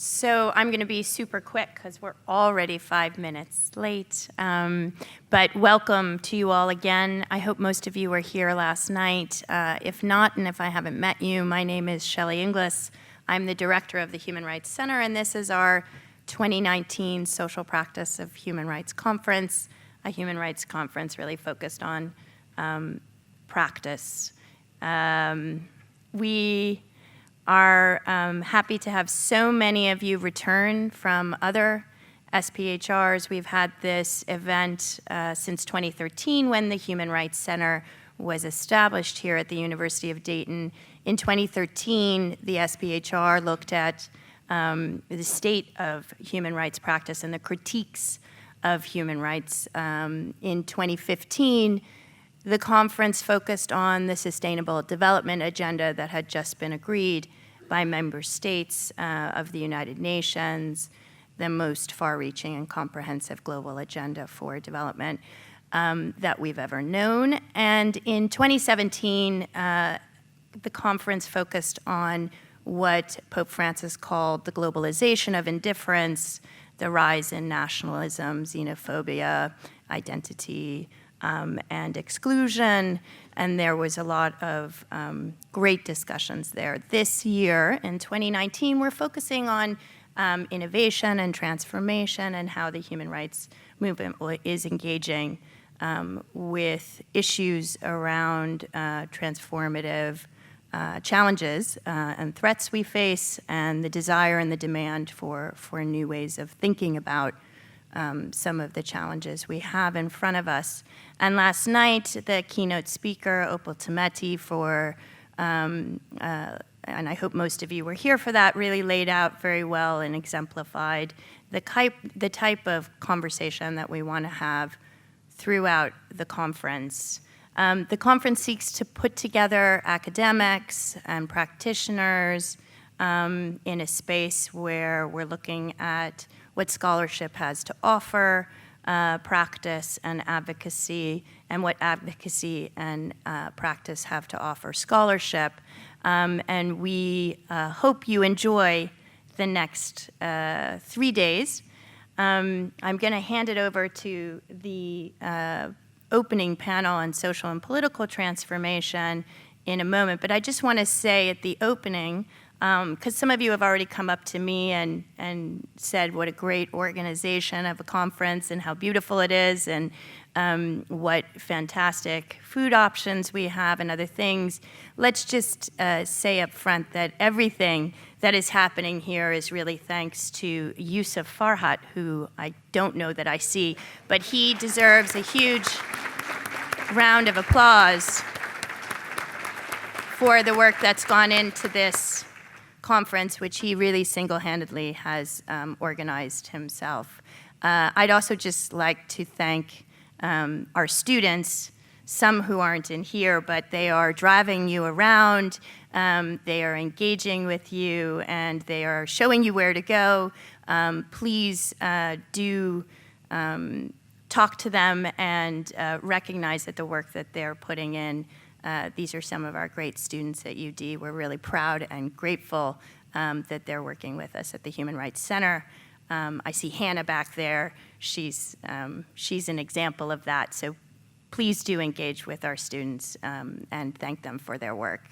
So I'm going to be super quick because we're already 5 minutes late. But welcome to you all again. I hope most of you were here last night. If not, and if I haven't met you, my name is Shelley Inglis. I'm the director of the Human Rights Center, and this is our 2019 Social Practice of Human Rights Conference, a human rights conference really focused on practice. We are happy to have so many of you return from other SPHRs. We've had this event since 2013 when the Human Rights Center was established here at the University of Dayton. In 2013, the SPHR looked at the state of human rights practice and the critiques of human rights. In 2015, the conference focused on the Sustainable Development Agenda that had just been agreed by member states of the United Nations, the most far-reaching and comprehensive global agenda for development that we've ever known. And in 2017, the conference focused on what Pope Francis called the globalization of indifference, the rise in nationalism, xenophobia, identity, and exclusion, and there was a lot of great discussions there. This year, in 2019, we're focusing on innovation and transformation and how the human rights movement is engaging with issues around transformative challenges and threats we face, and the desire and the demand for new ways of thinking about some of the challenges we have in front of us. And last night, the keynote speaker, Opal Tometi, and I hope most of you were here for that, really laid out very well and exemplified the type of conversation that we want to have throughout the conference. The conference seeks to put together academics and practitioners in a space where we're looking at what scholarship has to offer, practice and advocacy, and what advocacy and practice have to offer scholarship. And we hope you enjoy the next 3 days. I'm going to hand it over to the opening panel on social and political transformation in a moment, but I just want to say at the opening, because some of you have already come up to me and said what a great organization of a conference and how beautiful it is and what fantastic food options we have and other things. Let's just say up front that everything that is happening here is really thanks to Yusuf Farhat, who I don't know that I see, but he deserves a huge round of applause for the work that's gone into this conference, which he really single-handedly has organized himself. I'd also just like to thank our students, some who aren't in here, but they are driving you around, they are engaging with you, and they are showing you where to go. Please do talk to them and recognize that the work that they're putting in. These are some of our great students at UD. We're really proud and grateful that they're working with us at the Human Rights Center. I see Hannah back there. She's an example of that. So please do engage with our students and thank them for their work.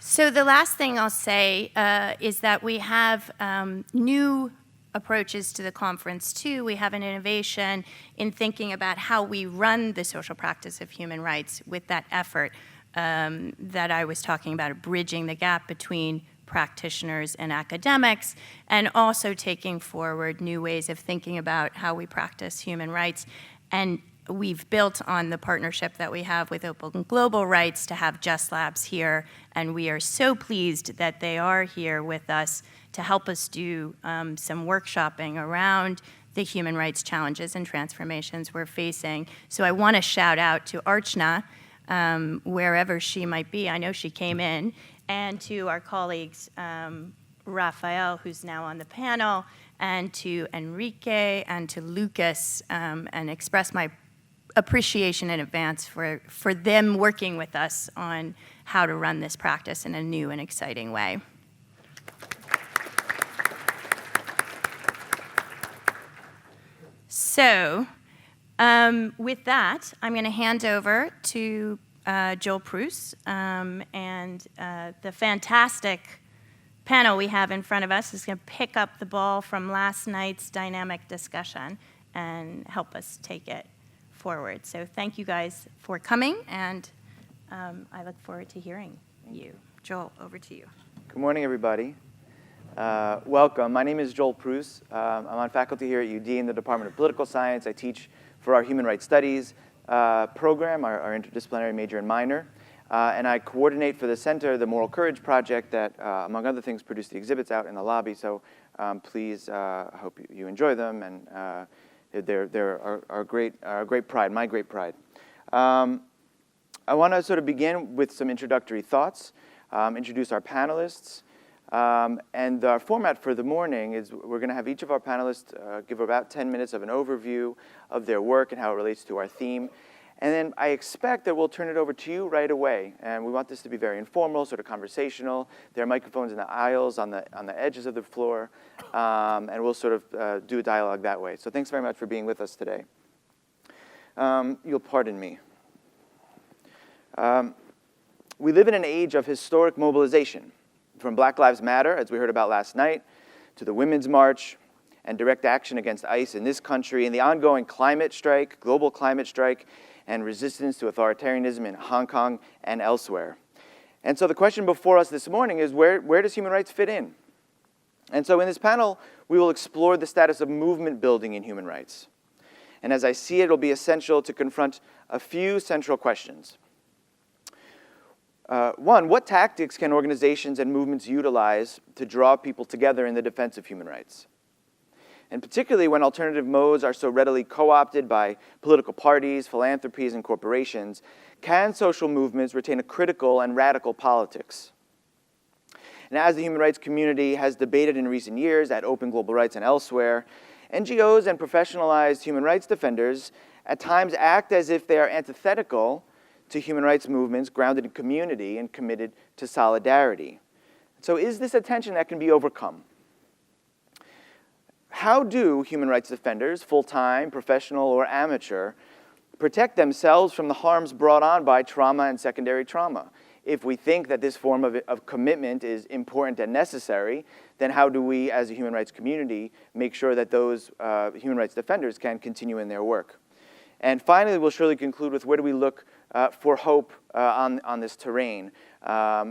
So the last thing I'll say is that we have new approaches to the conference too. We have an innovation in thinking about how we run the social practice of human rights with that effort that I was talking about, bridging the gap between practitioners and academics, and also taking forward new ways of thinking about how we practice human rights. And we've built on the partnership that we have with Open Global Rights to have Just Labs here, and we are so pleased that they are here with us to help us do some workshopping around the human rights challenges and transformations we're facing. So I want to shout out to Archana, wherever she might be. I know she came in, and to our colleagues, Raphael, who's now on the panel, and to Enrique and to Lucas, and express my appreciation in advance for them working with us on how to run this practice in a new and exciting way. So with that, I'm going to hand over to Joel Pruce, and the fantastic panel we have in front of us is going to pick up the ball from last night's dynamic discussion and help us take it forward. So thank you guys for coming, and I look forward to hearing you. Joel, over to you. Good morning, everybody. Welcome. My name is Joel Pruce. I'm on faculty here at UD in the Department of Political Science. I teach for our Human Rights Studies program, our interdisciplinary major and minor. And I coordinate for the center the Moral Courage Project that, among other things, produced the exhibits out in the lobby. So please, I hope you enjoy them. And they're our great pride, my great pride. I want to sort of begin with some introductory thoughts, introduce our panelists. And our format for the morning is we're going to have each of our panelists give about 10 minutes of an overview of their work and how it relates to our theme. And then I expect that we'll turn it over to you right away. And we want this to be very informal, sort of conversational. There are microphones in the aisles on the edges of the floor. And we'll sort of do a dialogue that way. So thanks very much for being with us today. You'll pardon me. We live in an age of historic mobilization, from Black Lives Matter, as we heard about last night, to the Women's March, and direct action against ICE in this country, and the ongoing climate strike, global climate strike, and resistance to authoritarianism in Hong Kong and elsewhere. And so the question before us this morning is, where does human rights fit in? And so in this panel, we will explore the status of movement building in human rights. And as I see it, it'll be essential to confront a few central questions. One, what tactics can organizations and movements utilize to draw people together in the defense of human rights? And particularly when alternative modes are so readily co-opted by political parties, philanthropies, and corporations, can social movements retain a critical and radical politics? And as the human rights community has debated in recent years at Open Global Rights and elsewhere, NGOs and professionalized human rights defenders at times act as if they are antithetical to human rights movements grounded in community and committed to solidarity. So is this a tension that can be overcome? How do human rights defenders, full-time, professional, or amateur, protect themselves from the harms brought on by trauma and secondary trauma? If we think that this form of commitment is important and necessary, then how do we, as a human rights community, make sure that those human rights defenders can continue in their work? And finally, we'll surely conclude with where do we look for hope on this terrain.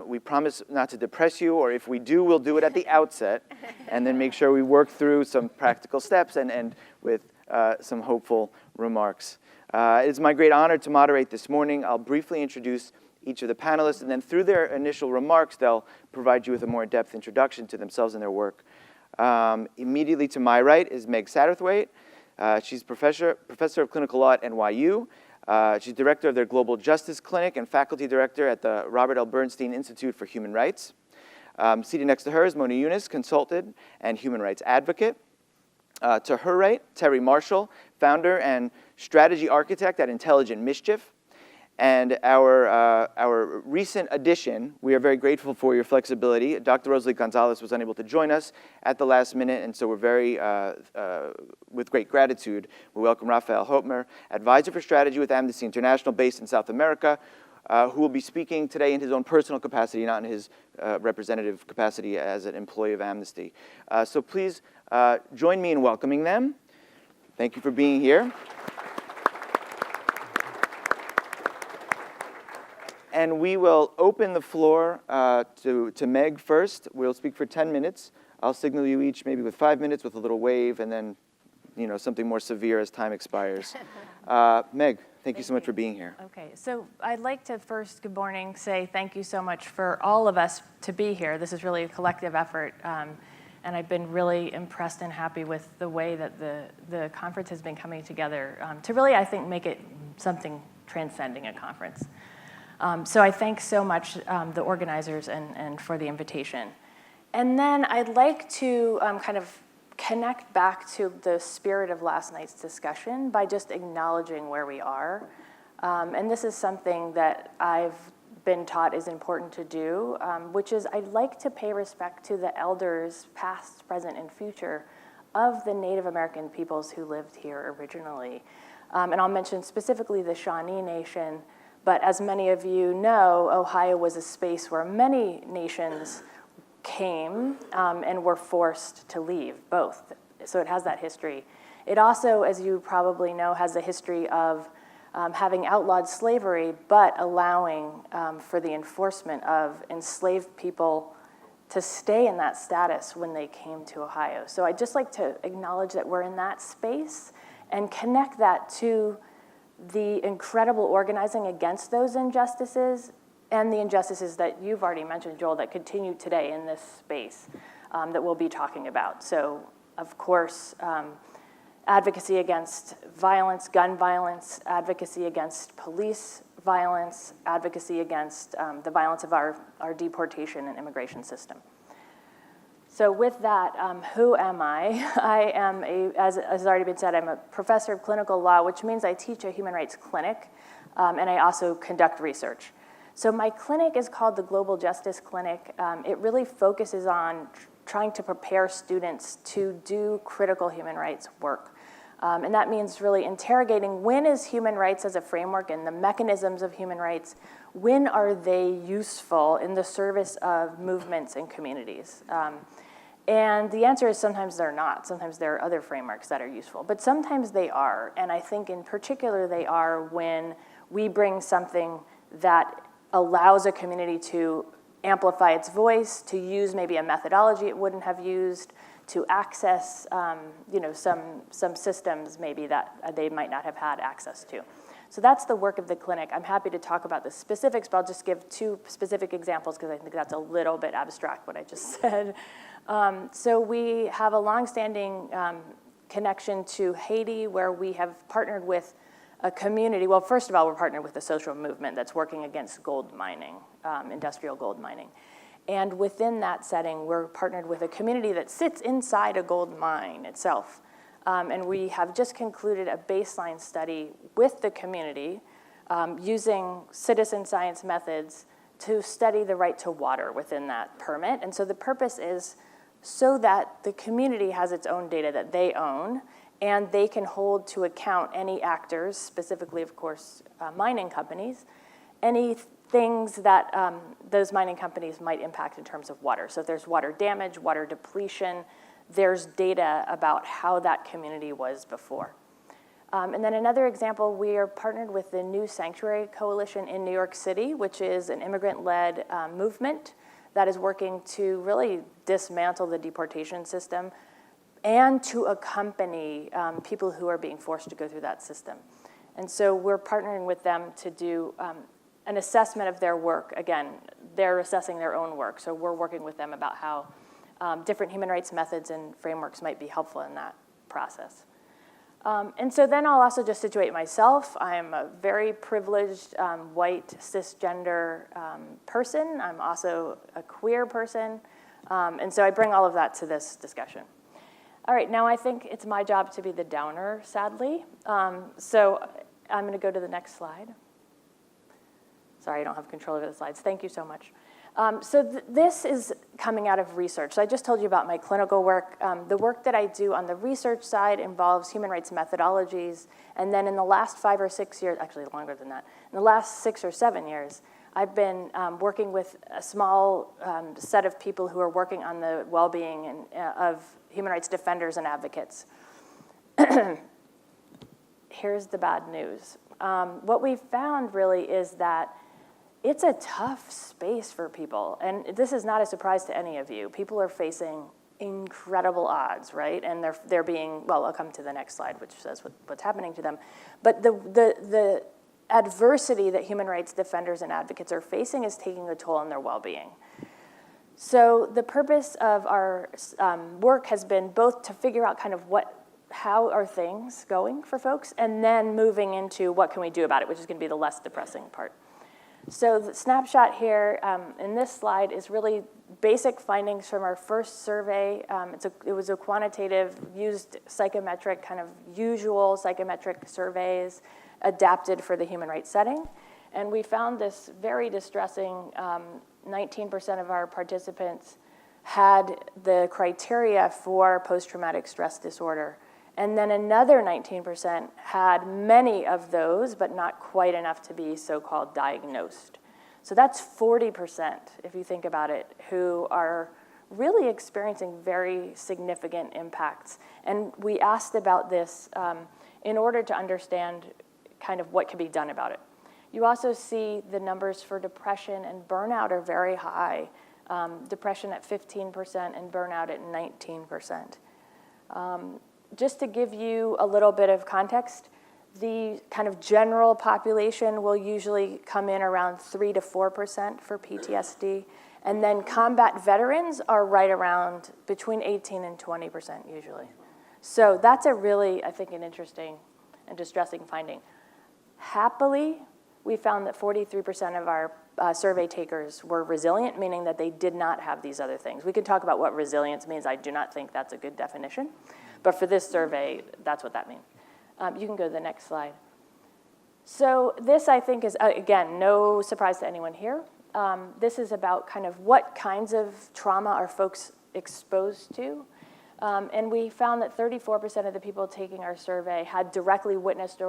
We promise not to depress you, or if we do, we'll do it at the outset, and then make sure we work through some practical steps and end with some hopeful remarks. It is my great honor to moderate this morning. I'll briefly introduce each of the panelists, and then through their initial remarks, they'll provide you with a more in-depth introduction to themselves and their work. Immediately to my right is Meg Satterthwaite. She's professor of clinical law at NYU. She's director of their Global Justice Clinic and faculty director at the Robert L. Bernstein Institute for Human Rights. Seated next to her is Mona Younis, consultant and human rights advocate. To her right, Terry Marshall, founder and strategy architect at Intelligent Mischief. And our recent addition, we are very grateful for your flexibility. Dr. Rosalie Gonzalez was unable to join us at the last minute, and so we're very, with great gratitude, we welcome Raphael Hoetmer, advisor for strategy with Amnesty International based in South America, who will be speaking today in his own personal capacity, not in his representative capacity as an employee of Amnesty. So please join me in welcoming them. Thank you for being here. And we will open the floor to Meg first. We'll speak for 10 minutes. I'll signal you each maybe with 5 minutes with a little wave, and then something more severe as time expires. Meg, thank you so much for being here. Okay, so I'd like to first, good morning, say thank you so much for all of us to be here. This is really a collective effort, and I've been really impressed and happy with the way that the conference has been coming together to really, I think, make it something transcending a conference. So I thank so much the organizers and for the invitation. And then I'd like to kind of connect back to the spirit of last night's discussion by just acknowledging where we are. And this is something that I've been taught is important to do, which is I'd like to pay respect to the elders, past, present, and future, of the Native American peoples who lived here originally. And I'll mention specifically the Shawnee Nation, but as many of you know, Ohio was a space where many nations came and were forced to leave, both. So it has that history. It also, as you probably know, has a history of having outlawed slavery, but allowing for the enforcement of enslaved people to stay in that status when they came to Ohio. So I'd just like to acknowledge that we're in that space and connect that to the incredible organizing against those injustices and the injustices that you've already mentioned, Joel, that continue today in this space that we'll be talking about. So, of course, advocacy against violence, gun violence, advocacy against police violence, advocacy against the violence of our deportation and immigration system. So with that, who am I? I am, as has already been said, I'm a professor of clinical law, which means I teach a human rights clinic, and I also conduct research. So my clinic is called the Global Justice Clinic. It really focuses on trying to prepare students to do critical human rights work. And that means really interrogating when is human rights as a framework and the mechanisms of human rights, when are they useful in the service of movements and communities? And the answer is sometimes they're not. Sometimes there are other frameworks that are useful, but sometimes they are. And I think in particular they are when we bring something that allows a community to amplify its voice, to use maybe a methodology it wouldn't have used, to access some systems maybe that they might not have had access to. So that's the work of the clinic. I'm happy to talk about the specifics, but I'll just give two specific examples because I think that's a little bit abstract what I just said. So we have a longstanding connection to Haiti where we have partnered with a community. Well, first of all, we're partnered with a social movement that's working against gold mining, industrial gold mining. And within that setting, we're partnered with a community that sits inside a gold mine itself. And we have just concluded a baseline study with the community using citizen science methods to study the right to water within that permit. And so the purpose is so that the community has its own data that they own, and they can hold to account any actors, specifically, of course, mining companies, any things that those mining companies might impact in terms of water. So if there's water damage, water depletion, there's data about how that community was before. And then another example, we are partnered with the New Sanctuary Coalition in New York City, which is an immigrant-led movement that is working to really dismantle the deportation system and to accompany people who are being forced to go through that system. And so we're partnering with them to do an assessment of their work. Again, they're assessing their own work, so we're working with them about how different human rights methods and frameworks might be helpful in that process. And so then I'll also just situate myself. I'm a very privileged white cisgender person. I'm also a queer person. And so I bring all of that to this discussion. All right, now I think it's my job to be the downer, sadly. So I'm going to go to the next slide. Sorry, I don't have control over the slides. Thank you so much. So this is coming out of research. So I just told you about my clinical work. The work that I do on the research side involves human rights methodologies. And then in the last 5 or 6 years, actually longer than that, in the last 6 or 7 years, I've been working with a small set of people who are working on the well-being of human rights defenders and advocates. Here's the bad news. What we've found really is that it's a tough space for people. And this is not a surprise to any of you. People are facing incredible odds, right? And they're being, well, I'll come to the next slide, which says what's happening to them. But the adversity that human rights defenders and advocates are facing is taking a toll on their well-being. So the purpose of our work has been both to figure out kind of how are things going for folks, and then moving into what can we do about it, which is going to be the less depressing part. So the snapshot here in this slide is really basic findings from our first survey. It was a quantitative, used psychometric, kind of usual psychometric surveys adapted for the human rights setting. And we found this very distressing, 19% of our participants had the criteria for post-traumatic stress disorder. And then another 19% had many of those, but not quite enough to be so-called diagnosed. So that's 40%, if you think about it, who are really experiencing very significant impacts. And we asked about this in order to understand kind of what could be done about it. You also see the numbers for depression and burnout are very high. Depression at 15% and burnout at 19%. Just to give you a little bit of context, the kind of general population will usually come in around 3 to 4% for PTSD. And then combat veterans are right around between 18 and 20% usually. So that's a really, I think, an interesting and distressing finding. Happily, we found that 43% of our survey takers were resilient, meaning that they did not have these other things. We can talk about what resilience means. I do not think that's a good definition. But for this survey, that's what that means. You can go to the next slide. So this, I think, is, again, no surprise to anyone here. This is about kind of what kinds of trauma are folks exposed to. And we found that 34% of the people taking our survey had directly witnessed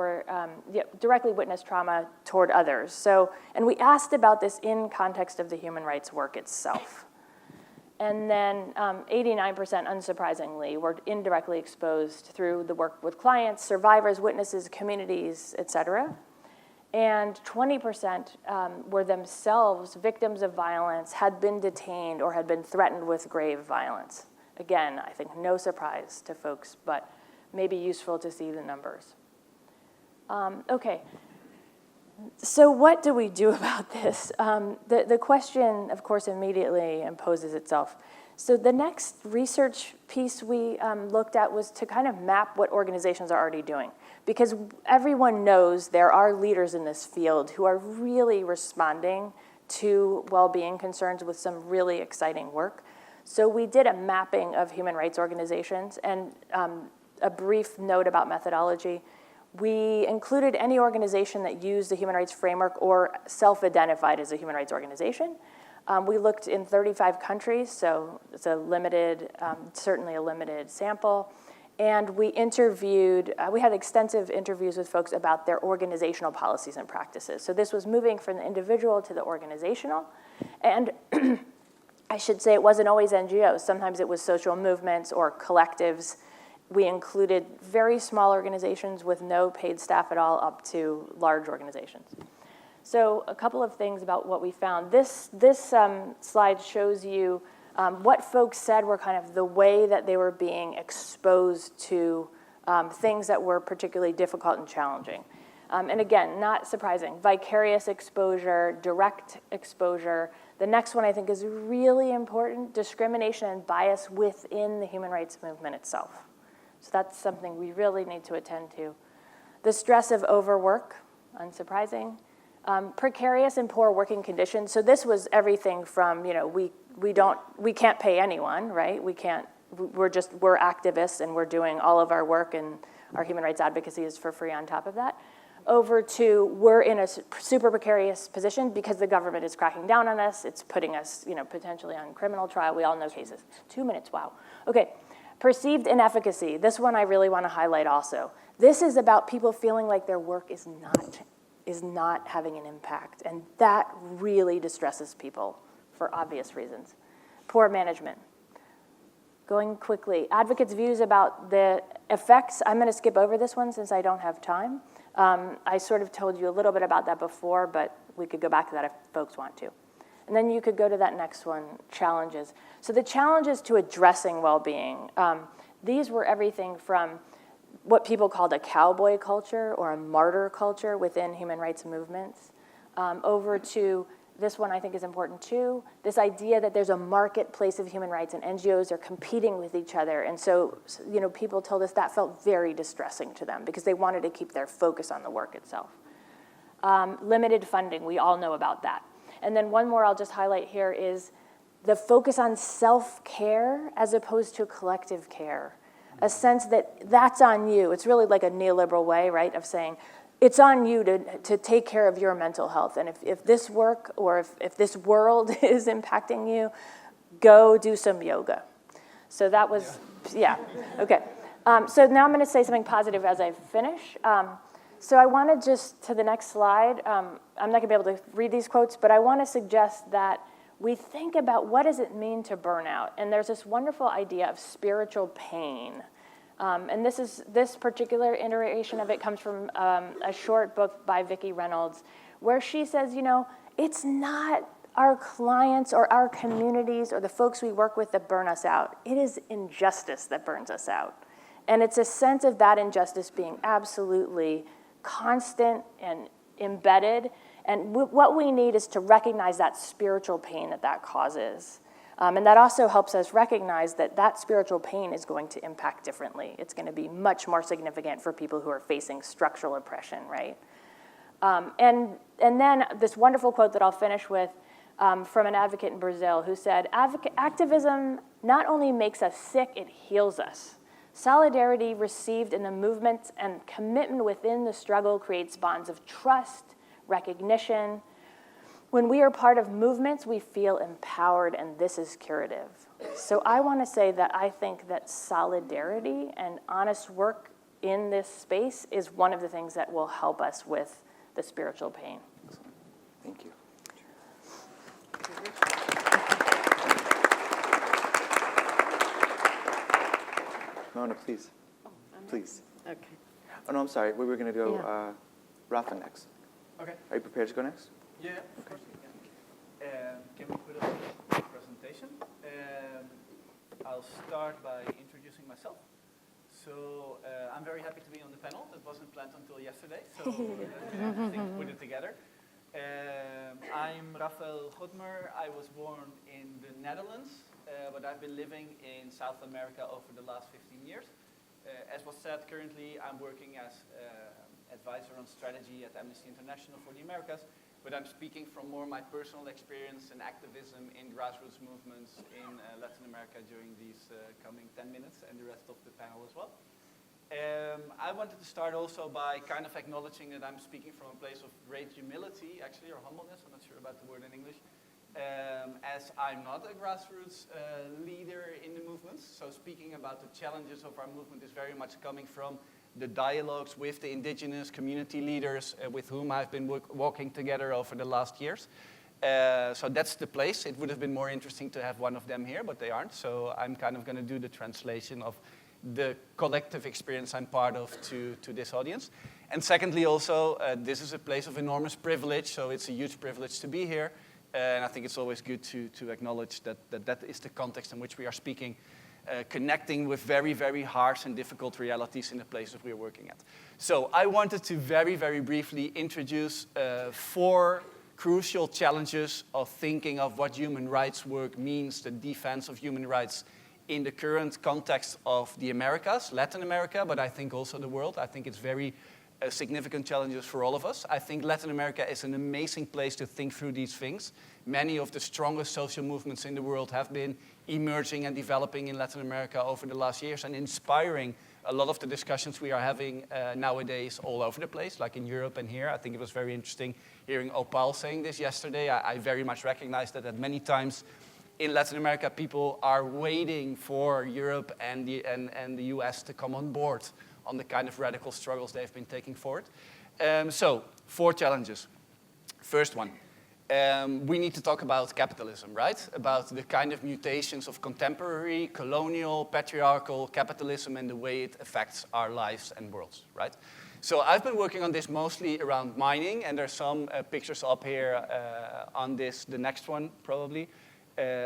trauma toward others. So, and we asked about this in context of the human rights work itself. And then 89%, unsurprisingly, were indirectly exposed through the work with clients, survivors, witnesses, communities, et cetera. And 20% were themselves victims of violence, had been detained, or had been threatened with grave violence. Again, I think no surprise to folks, but maybe useful to see the numbers. Okay, so what do we do about this? The question, of course, immediately imposes itself. So the next research piece we looked at was to kind of map what organizations are already doing. Because everyone knows there are leaders in this field who are really responding to well-being concerns with some really exciting work. So we did a mapping of human rights organizations, and a brief note about methodology. We included any organization that used the human rights framework or self-identified as a human rights organization. We looked in 35 countries, so it's a limited, certainly a limited sample. And we interviewed, we had extensive interviews with folks about their organizational policies and practices. So this was moving from the individual to the organizational. And I should say it wasn't always NGOs. Sometimes it was social movements or collectives. We included very small organizations with no paid staff at all up to large organizations. So a couple of things about what we found. This slide shows you what folks said were kind of the way that they were being exposed to things that were particularly difficult and challenging. And again, not surprising, vicarious exposure, direct exposure. The next one I think is really important, discrimination and bias within the human rights movement itself. So that's something we really need to attend to. The stress of overwork, unsurprising. Precarious and poor working conditions. So this was everything from, you know, we can't pay anyone, right? We're activists and we're doing all of our work and our human rights advocacy is for free on top of that. Over to we're in a super precarious position because the government is cracking down on us. It's putting us, you know, potentially on criminal trial. We all know cases. 2 minutes, wow. Okay, perceived inefficacy. This one I really want to highlight also. This is about people feeling like their work is not having an impact, and that really distresses people for obvious reasons. Poor management. Going quickly, advocates' views about the effects. I'm going to skip over this one since I don't have time. I sort of told you a little bit about that before, but we could go back to that if folks want to. And then you could go to that next one, challenges. So the challenges to addressing well-being, these were everything from what people called a cowboy culture or a martyr culture within human rights movements, over to this one I think is important too, this idea that there's a marketplace of human rights and NGOs are competing with each other. And so, you know, people told us that felt very distressing to them because they wanted to keep their focus on the work itself. Limited funding, we all know about that. And then one more I'll just highlight here is the focus on self-care as opposed to collective care. A sense that that's on you. It's really like a neoliberal way, right, of saying, it's on you to take care of your mental health. And if this work or if this world is impacting you, go do some yoga. So that was, yeah. Okay. So now I'm going to say something positive as I finish. So I want to just, to the next slide, I'm not going to be able to read these quotes, but I want to suggest that we think about what does it mean to burnout. And there's this wonderful idea of spiritual pain. And this particular iteration of it comes from a short book by Vicki Reynolds, where she says, you know, it's not our clients or our communities or the folks we work with that burn us out. It is injustice that burns us out. And it's a sense of that injustice being absolutely constant and embedded. And what we need is to recognize that spiritual pain that causes. And that also helps us recognize that spiritual pain is going to impact differently. It's going to be much more significant for people who are facing structural oppression, right? And then this wonderful quote that I'll finish with from an advocate in Brazil who said, activism not only makes us sick, it heals us. Solidarity received in the movement and commitment within the struggle creates bonds of trust, recognition. When we are part of movements, we feel empowered, and this is curative. So I want to say that I think that solidarity and honest work in this space is one of the things that will help us with the spiritual pain. Thank you. Mona, please. Please. Okay. Oh, no, I'm sorry. We were going to go Rafa next. Okay. Are you prepared to go next? Yeah, of course we can. Can we put up the presentation? I'll start by introducing myself. So I'm very happy to be on the panel. That wasn't planned until yesterday, so interesting to put it together. I'm Raphael Hoetmer. I was born in the Netherlands, but I've been living in South America over the last 15 years. As was said, currently I'm working as advisor on strategy at Amnesty International for the Americas, but I'm speaking from more my personal experience and activism in grassroots movements in Latin America during these coming 10 minutes and the rest of the panel as well. I wanted to start also by kind of acknowledging that I'm speaking from a place of great humility, actually, or humbleness, I'm not sure about the word in English, as I'm not a grassroots leader in the movements. So speaking about the challenges of our movement is very much coming from the dialogues with the indigenous community leaders with whom I've been walking together over the last years. So that's the place. It would have been more interesting to have one of them here, but they aren't. So I'm kind of going to do the translation of the collective experience I'm part of to this audience. And secondly, also, this is a place of enormous privilege, so it's a huge privilege to be here. And I think it's always good to acknowledge that is the context in which we are speaking, connecting with very, very harsh and difficult realities in the places we are working at. So I wanted to very, very briefly introduce 4 crucial challenges of thinking of what human rights work means, the defense of human rights in the current context of the Americas, Latin America, but I think also the world. I think it's very significant challenges for all of us. I think Latin America is an amazing place to think through these things. Many of the strongest social movements in the world have been emerging and developing in Latin America over the last years and inspiring a lot of the discussions we are having nowadays all over the place, like in Europe and here. I think it was very interesting hearing Opal saying this yesterday. I very much recognize that many times in Latin America, people are waiting for Europe and the US to come on board on the kind of radical struggles they've been taking forward. So, 4 challenges. First one, we need to talk about capitalism, right? About the kind of mutations of contemporary, colonial, patriarchal capitalism and the way it affects our lives and worlds, right? So I've been working on this mostly around mining, and there's some pictures up here on this, the next one probably,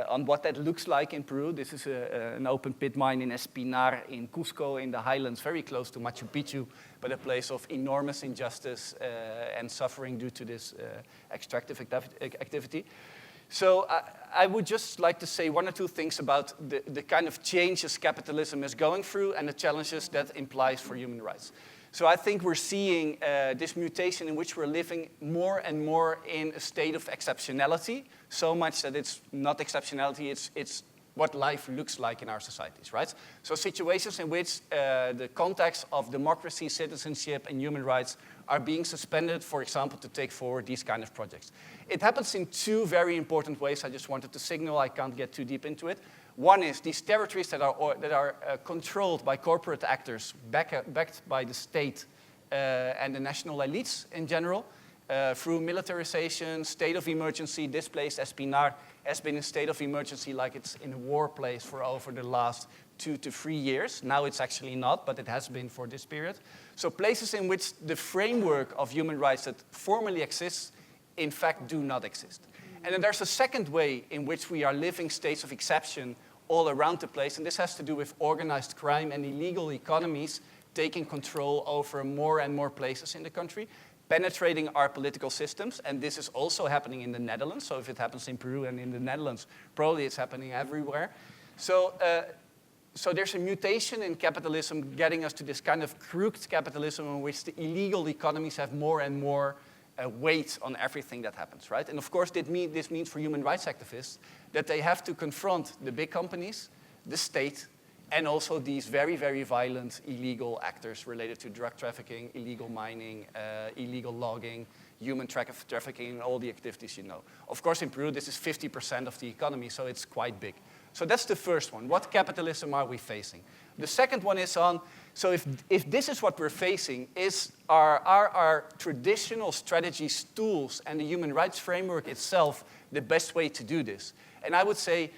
on what that looks like in Peru. This is an open pit mine in Espinar in Cusco in the highlands, very close to Machu Picchu, but a place of enormous injustice and suffering due to this extractive activity. So I would just like to say 1 or 2 things about the kind of changes capitalism is going through and the challenges that implies for human rights. So I think we're seeing this mutation in which we're living more and more in a state of exceptionality, so much that it's not exceptionality, it's what life looks like in our societies, right? So situations in which the context of democracy, citizenship, and human rights are being suspended, for example, to take forward these kind of projects. It happens in two very important ways. I just wanted to signal, I can't get too deep into it. One is these territories that are controlled by corporate actors, backed by the state and the national elites in general, through militarization, state of emergency. This place, SPHR19, has been in state of emergency like it's in a war place for over the last 2 to 3 years. Now it's actually not, but it has been for this period. So places in which the framework of human rights that formally exists, in fact, do not exist. And then there's a second way in which we are living states of exception all around the place, and this has to do with organized crime and illegal economies taking control over more and more places in the country, penetrating our political systems, and this is also happening in the Netherlands. So if it happens in Peru and in the Netherlands, probably it's happening everywhere. So there's a mutation in capitalism getting us to this kind of crooked capitalism in which the illegal economies have more and more weight on everything that happens, right? And of course, this means for human rights activists that they have to confront the big companies, the state, and also these very, very violent illegal actors related to drug trafficking, illegal mining, illegal logging, human trafficking, and all the activities you know. Of course, in Peru, this is 50% of the economy, so it's quite big. So that's the first one. What capitalism are we facing? The second one is on, so if this is what we're facing, are our traditional strategies, tools, and the human rights framework itself the best way to do this? And I would say,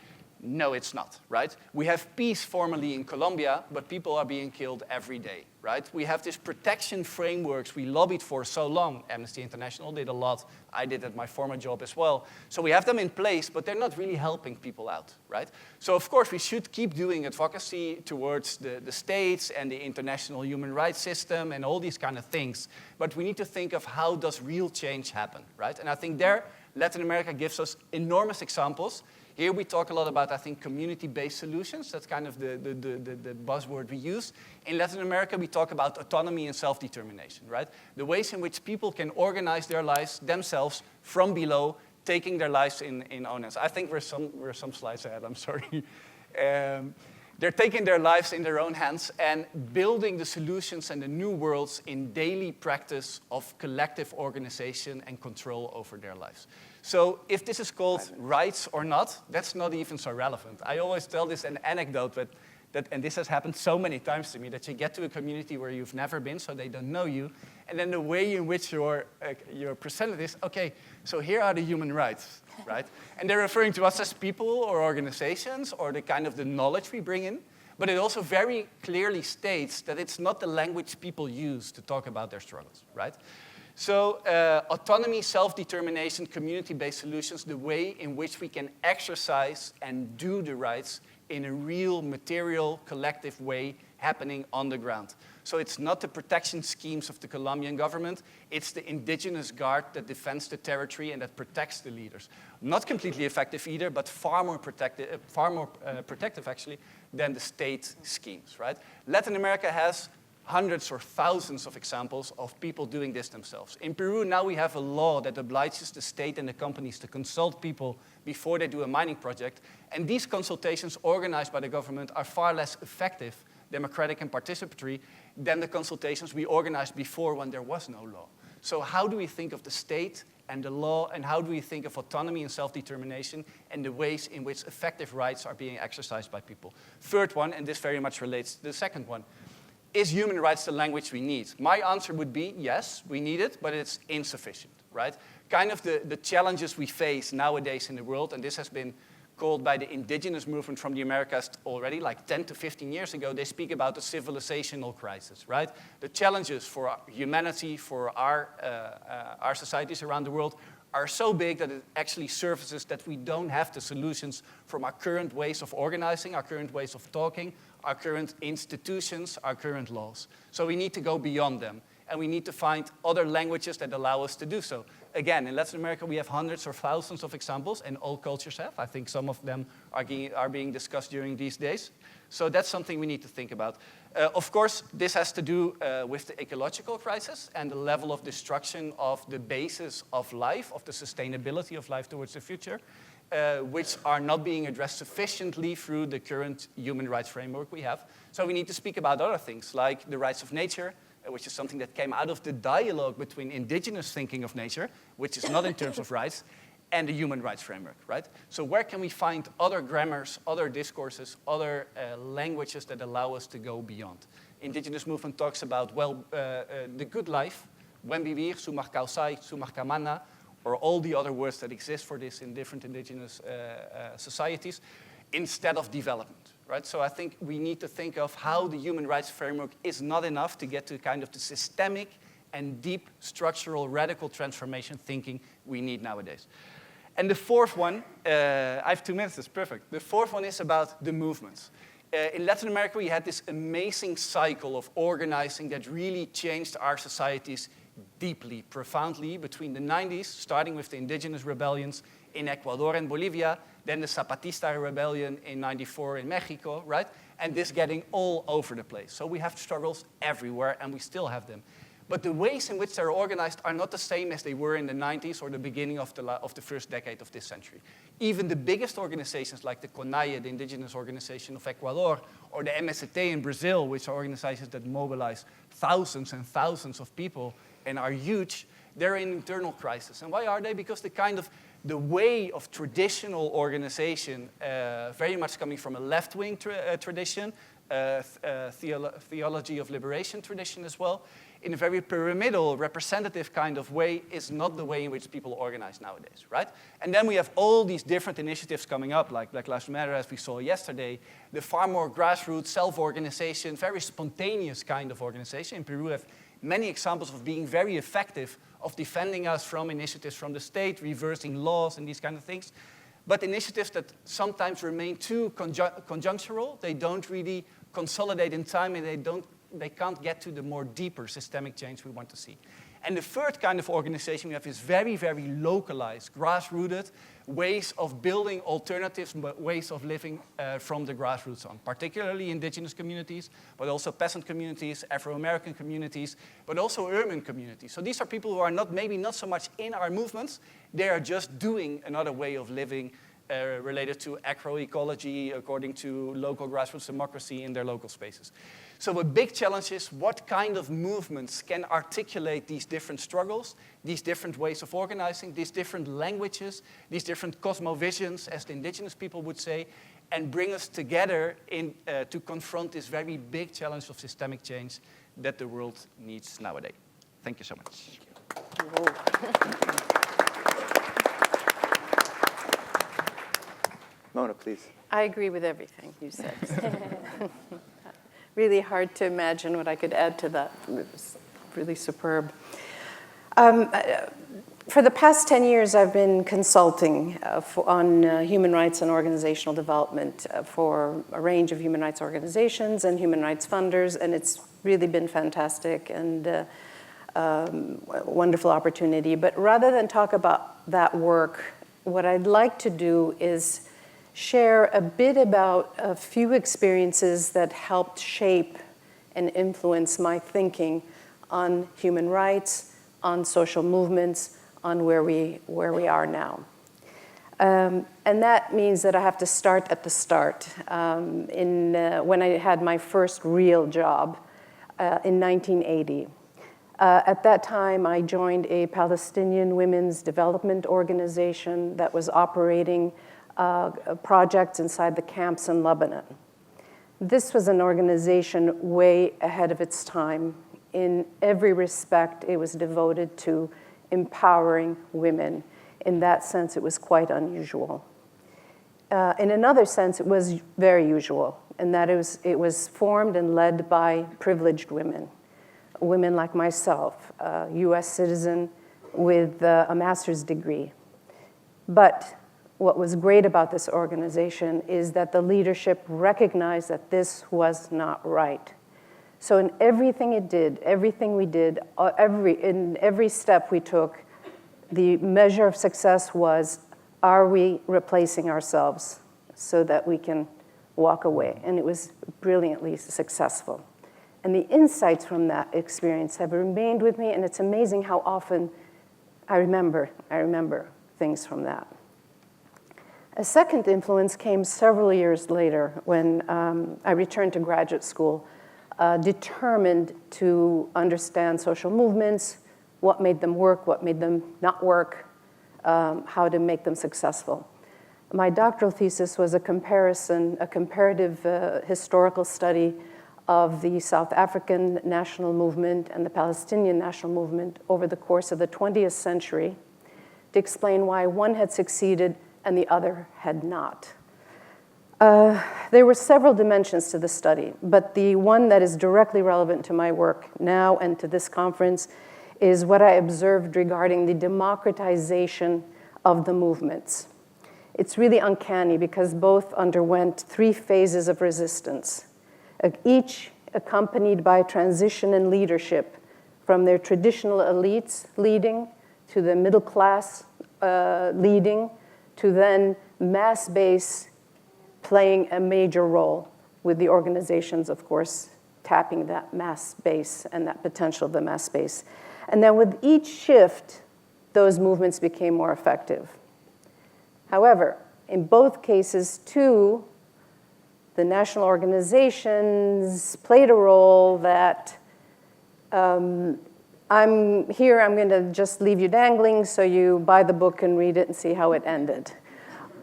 no, it's not, right? We have peace formally in Colombia, but people are being killed every day, right? We have this protection frameworks we lobbied for so long. Amnesty International did a lot. I did at my former job as well. So we have them in place, but they're not really helping people out, right? So of course, we should keep doing advocacy towards the states and the international human rights system and all these kind of things. But we need to think of how does real change happen, right? And I think there, Latin America gives us enormous examples. Here we talk a lot about, I think, community-based solutions. That's kind of the buzzword we use. In Latin America, we talk about autonomy and self-determination, right? The ways in which people can organize their lives themselves from below, taking their lives in own hands. I think we're some slides ahead, I'm sorry. They're taking their lives in their own hands and building the solutions and the new worlds in daily practice of collective organization and control over their lives. So if this is called rights or not, that's not even so relevant. I always tell this an anecdote, and this has happened so many times to me, that you get to a community where you've never been, so they don't know you, and then the way in which you're presented is, okay, so here are the human rights, right? And they're referring to us as people or organizations or the kind of the knowledge we bring in, but it also very clearly states that it's not the language people use to talk about their struggles, right? So autonomy, self-determination, community-based solutions, the way in which we can exercise and do the rights in a real, material, collective way happening on the ground. So it's not the protection schemes of the Colombian government, it's the indigenous guard that defends the territory and that protects the leaders. Not completely effective either, but far more protective actually than the state schemes, right? Latin America has hundreds or thousands of examples of people doing this themselves. In Peru, now we have a law that obliges the state and the companies to consult people before they do a mining project. And these consultations organized by the government are far less effective, democratic and participatory, than the consultations we organized before when there was no law. So how do we think of the state and the law, and how do we think of autonomy and self-determination and the ways in which effective rights are being exercised by people? Third one, and this very much relates to the second one, is human rights the language we need? My answer would be yes, we need it, but it's insufficient, right? Kind of the challenges we face nowadays in the world, and this has been called by the indigenous movement from the Americas already, like 10 to 15 years ago, they speak about the civilizational crisis, right? The challenges for humanity, for our societies around the world are so big that it actually surfaces that we don't have the solutions from our current ways of organizing, our current ways of talking, our current institutions, our current laws. So we need to go beyond them. and we need to find other languages that allow us to do so. Again, in Latin America, we have hundreds or thousands of examples, and all cultures have. I think some of them are being discussed during these days. So that's something we need to think about. Of course, this has to do with the ecological crisis and the level of destruction of the basis of life, of the sustainability of life towards the future, which are not being addressed sufficiently through the current human rights framework we have. So we need to speak about other things, like the rights of nature, which is something that came out of the dialogue between indigenous thinking of nature, which is not in terms of rights, and the human rights framework, right? So where can we find other grammars, other discourses, other languages that allow us to go beyond? Indigenous movement talks about, well, the good life, buen vivir, sumar causai, sumar camana, or all the other words that exist for this in different indigenous societies, instead of development, right? So I think we need to think of how the human rights framework is not enough to get to kind of the systemic and deep structural radical transformation thinking we need nowadays. And the fourth one, I have 2 minutes, that's perfect. The fourth one is about the movements. In Latin America, we had this amazing cycle of organizing that really changed our societies deeply, profoundly between the 90s, starting with the indigenous rebellions in Ecuador and Bolivia, then the Zapatista rebellion in '94 in Mexico, right? And this getting all over the place. So we have struggles everywhere, and we still have them. But the ways in which they're organized are not the same as they were in the 90s or the beginning of the first decade of this century. Even the biggest organizations like the CONAIE, the indigenous organization of Ecuador, or the MST in Brazil, which are organizations that mobilize thousands and thousands of people and are huge, they're in internal crisis. And why are they? Because the way of traditional organization, very much coming from a left-wing tradition, theology of liberation tradition as well, in a very pyramidal, representative kind of way, is not the way in which people organize nowadays, right? And then we have all these different initiatives coming up, like Black Lives Matter, as we saw yesterday, the far more grassroots, self-organization, very spontaneous kind of organization. In Peru, we have many examples of being very effective, of defending us from initiatives from the state, reversing laws and these kind of things. But initiatives that sometimes remain too conjunctural, they don't really consolidate in time, and they can't get to the more deeper systemic change we want to see. And the third kind of organization we have is very, very localized, grassrooted ways of building alternatives, ways of living from the grassroots on, particularly indigenous communities, but also peasant communities, Afro-American communities, but also urban communities. So these are people who are maybe not so much in our movements, they are just doing another way of living related to agroecology, according to local grassroots democracy in their local spaces. So a big challenge is what kind of movements can articulate these different struggles, these different ways of organizing, these different languages, these different cosmovisions, as the indigenous people would say, and bring us together to confront this very big challenge of systemic change that the world needs nowadays. Thank you so much. Mona, please. I agree with everything you said. Really hard to imagine what I could add to that. It was really superb. For the past 10 years, I've been consulting on human rights and organizational development for a range of human rights organizations and human rights funders, and it's really been fantastic and a wonderful opportunity. But rather than talk about that work, what I'd like to do is share a bit about a few experiences that helped shape and influence my thinking on human rights, on social movements, on where we are now. And that means that I have to start at the start. When I had my first real job in 1980. At that time, I joined a Palestinian women's development organization that was operating projects inside the camps in Lebanon. This was an organization way ahead of its time. In every respect, it was devoted to empowering women. In that sense, it was quite unusual. In another sense, it was very usual, in that it was formed and led by privileged women like myself, a US citizen with a master's degree. But what was great about this organization is that the leadership recognized that this was not right. So in everything it did, everything we did, in every step we took, the measure of success was, are we replacing ourselves so that we can walk away? And it was brilliantly successful. And the insights from that experience have remained with me, and it's amazing how often I remember things from that. A second influence came several years later when I returned to graduate school, determined to understand social movements, what made them work, what made them not work, how to make them successful. My doctoral thesis was a comparative historical study of the South African national movement and the Palestinian national movement over the course of the 20th century to explain why one had succeeded and the other had not. There were several dimensions to the study, but the one that is directly relevant to my work now and to this conference is what I observed regarding the democratization of the movements. It's really uncanny because both underwent 3 phases of resistance, each accompanied by transition in leadership from their traditional elites leading to the middle class leading to then mass base playing a major role, with the organizations, of course, tapping that mass base and that potential of the mass base. And then with each shift, those movements became more effective. However, in both cases, too, the national organizations played a role that I'm going to just leave you dangling so you buy the book and read it and see how it ended.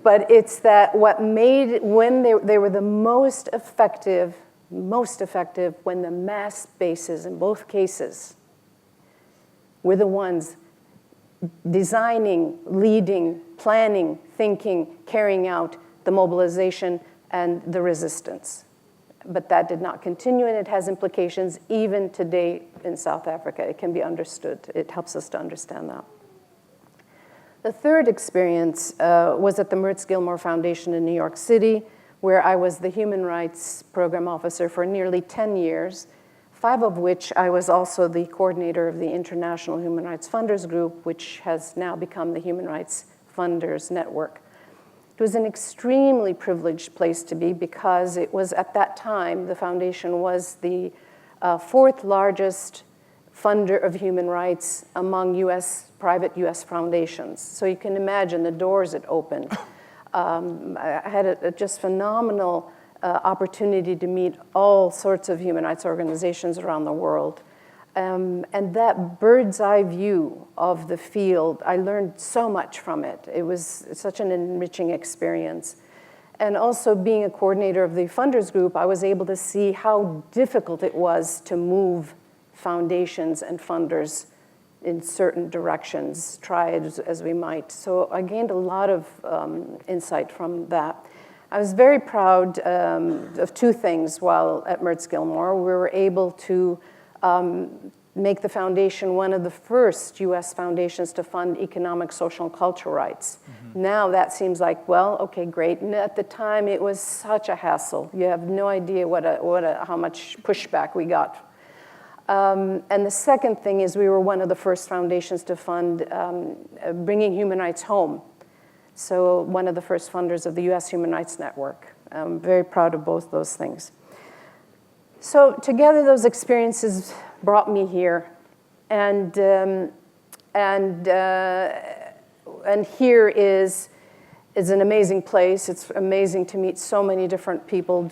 But it's that what made, when they were the most effective when the mass bases in both cases were the ones designing, leading, planning, thinking, carrying out the mobilization and the resistance. But that did not continue, and it has implications even today in South Africa. It can be understood. It helps us to understand that. The third experience was at the Mertz Gilmore Foundation in New York City, where I was the Human Rights Program Officer for nearly 10 years, 5 of which I was also the coordinator of the International Human Rights Funders Group, which has now become the Human Rights Funders Network. It was an extremely privileged place to be because it was, at that time, the foundation was the 4th largest funder of human rights among private US foundations. So you can imagine the doors it opened. I had a just phenomenal opportunity to meet all sorts of human rights organizations around the world. And that bird's eye view of the field, I learned so much from it. It was such an enriching experience. And also being a coordinator of the funders group, I was able to see how difficult it was to move foundations and funders in certain directions, try it as we might. So I gained a lot of insight from that. I was very proud of 2 things while at Mertz Gilmore. We were able to make the foundation one of the first US foundations to fund economic, social, and cultural rights. Mm-hmm. Now that seems like, well, okay, great. And at the time, it was such a hassle. You have no idea how much pushback we got. And the second thing is we were one of the first foundations to fund bringing human rights home. So one of the first funders of the US Human Rights Network. I'm very proud of both those things. So together, those experiences brought me here, and here is an amazing place. It's amazing to meet so many different people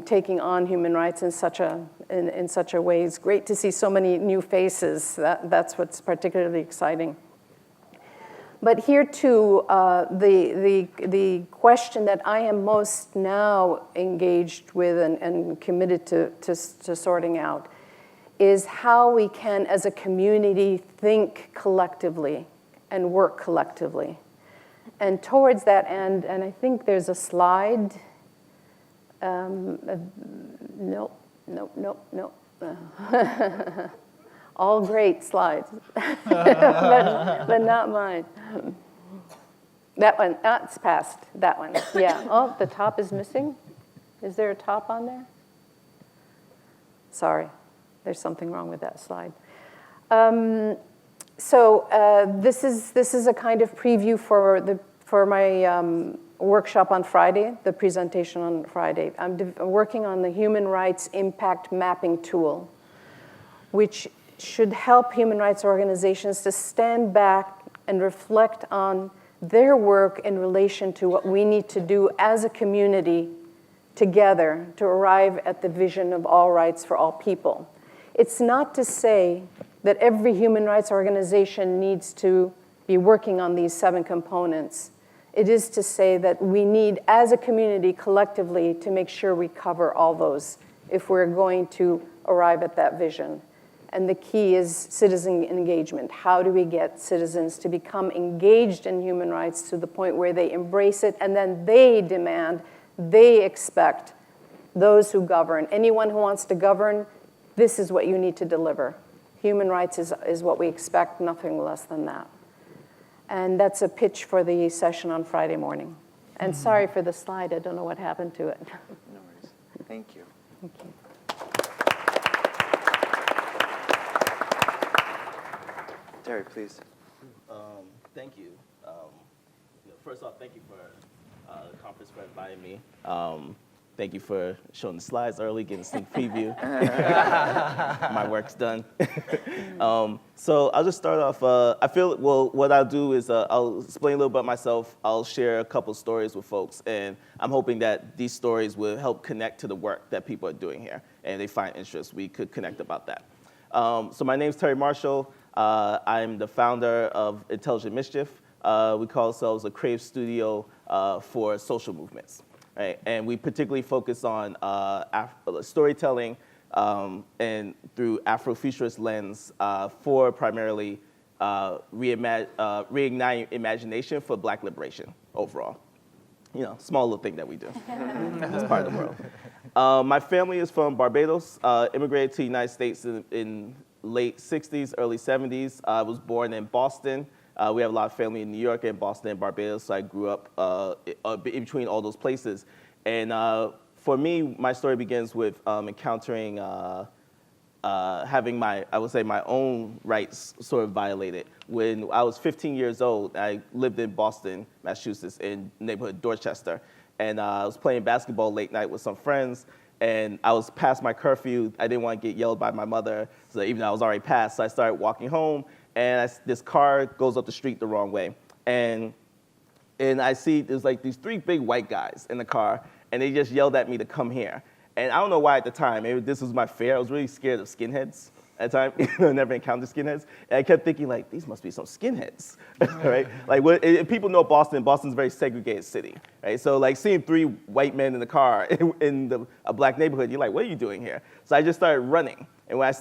taking on human rights in such a way. It's great to see so many new faces. That's what's particularly exciting. But here too, the question that I am most now engaged with and committed to sorting out is how we can, as a community, think collectively and work collectively. And towards that end, and I think there's a slide. Nope. All great slides, but not mine. That one, it's past, that one, yeah. Oh, the top is missing. Is there a top on there? Sorry. There's something wrong with that slide. This is a kind of preview for my workshop on Friday, the presentation on Friday. I'm working on the Human Rights Impact Mapping Tool, which should help human rights organizations to stand back and reflect on their work in relation to what we need to do as a community together to arrive at the vision of all rights for all people. It's not to say that every human rights organization needs to be working on these 7 components. It is to say that we need, as a community, collectively, to make sure we cover all those if we're going to arrive at that vision. And the key is citizen engagement. How do we get citizens to become engaged in human rights to the point where they embrace it, and then they demand, they expect those who govern, anyone who wants to govern, this is what you need to deliver. Human rights is what we expect, nothing less than that. And that's a pitch for the session on Friday morning. And sorry for the slide, I don't know what happened to it. No worries. Thank you. Thank you. Terry, please. Thank you. First off, thank you for the conference for inviting me. Thank you for showing the slides early, getting a sneak preview. My work's done. So I'll just start off. I feel, well, what I'll do is I'll explain a little about myself. I'll share a couple stories with folks, and I'm hoping that these stories will help connect to the work that people are doing here, and they find interest. We could connect about that. So my name's Terry Marshall. I'm the founder of Intelligent Mischief. We call ourselves a creative studio for social movements. Right? And we particularly focus on storytelling and through Afrofuturist lens for primarily reigniting imagination for Black liberation overall. You know, small little thing that we do. That's part of the world. My family is from Barbados, immigrated to the United States in late 60s, early 70s. I was born in Boston. We have a lot of family in New York and Boston and Barbados, so I grew up in between all those places. And for me, my story begins with encountering having my own rights sort of violated. When I was 15 years old, I lived in Boston, Massachusetts, in the neighborhood Dorchester. And I was playing basketball late night with some friends, and I was past my curfew. I didn't want to get yelled by my mother, so even though I was already past, so I started walking home. And this car goes up the street the wrong way. And I see there's like these 3 big white guys in the car, and they just yelled at me to come here. And I don't know why at the time, maybe this was my fear. I was really scared of skinheads at the time. I never encountered skinheads. And I kept thinking, like, these must be some skinheads, right? Like, people know Boston. Boston's a very segregated city, right? So, like, seeing 3 white men in the car in a Black neighborhood, you're like, what are you doing here? So I just started running. And when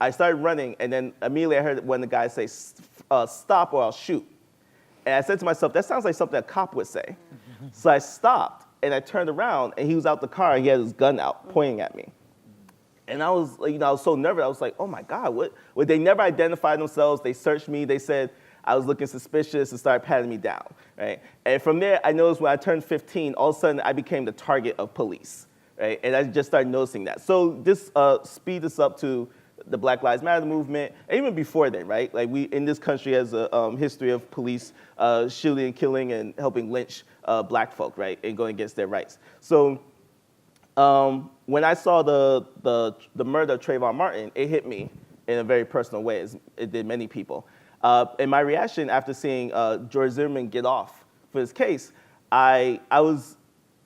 I started running, and then immediately I heard one of the guys say, stop or I'll shoot. And I said to myself, that sounds like something a cop would say. So I stopped, and I turned around, and he was out the car, and he had his gun out, pointing at me. And I was, I was so nervous. I was like, oh my God, what? They never identified themselves. They searched me. They said I was looking suspicious and started patting me down, right? And from there, I noticed when I turned 15, all of a sudden, I became the target of police, right? And I just started noticing that. So this speed us up to the Black Lives Matter movement, and even before then, right? Like we in this country has a history of police shooting and killing and helping lynch Black folk, right, and going against their rights. So when I saw the murder of Trayvon Martin, it hit me in a very personal way, as it did many people. And my reaction after seeing George Zimmerman get off for his case, I was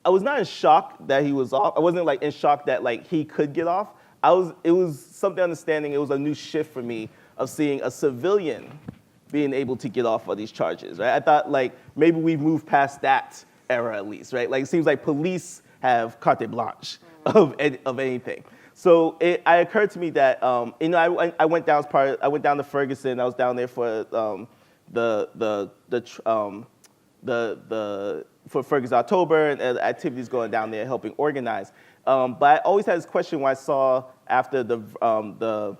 not in shock that he was off. I wasn't like in shock that like he could get off. It was something understanding. It was a new shift for me of seeing a civilian being able to get off of these charges, right? I thought like maybe we've moved past that era at least, right? Like it seems like police have carte blanche of anything. So it occurred to me that I went down to Ferguson. I was down there for for Ferguson October and activities going down there helping organize. But I always had this question when I saw after the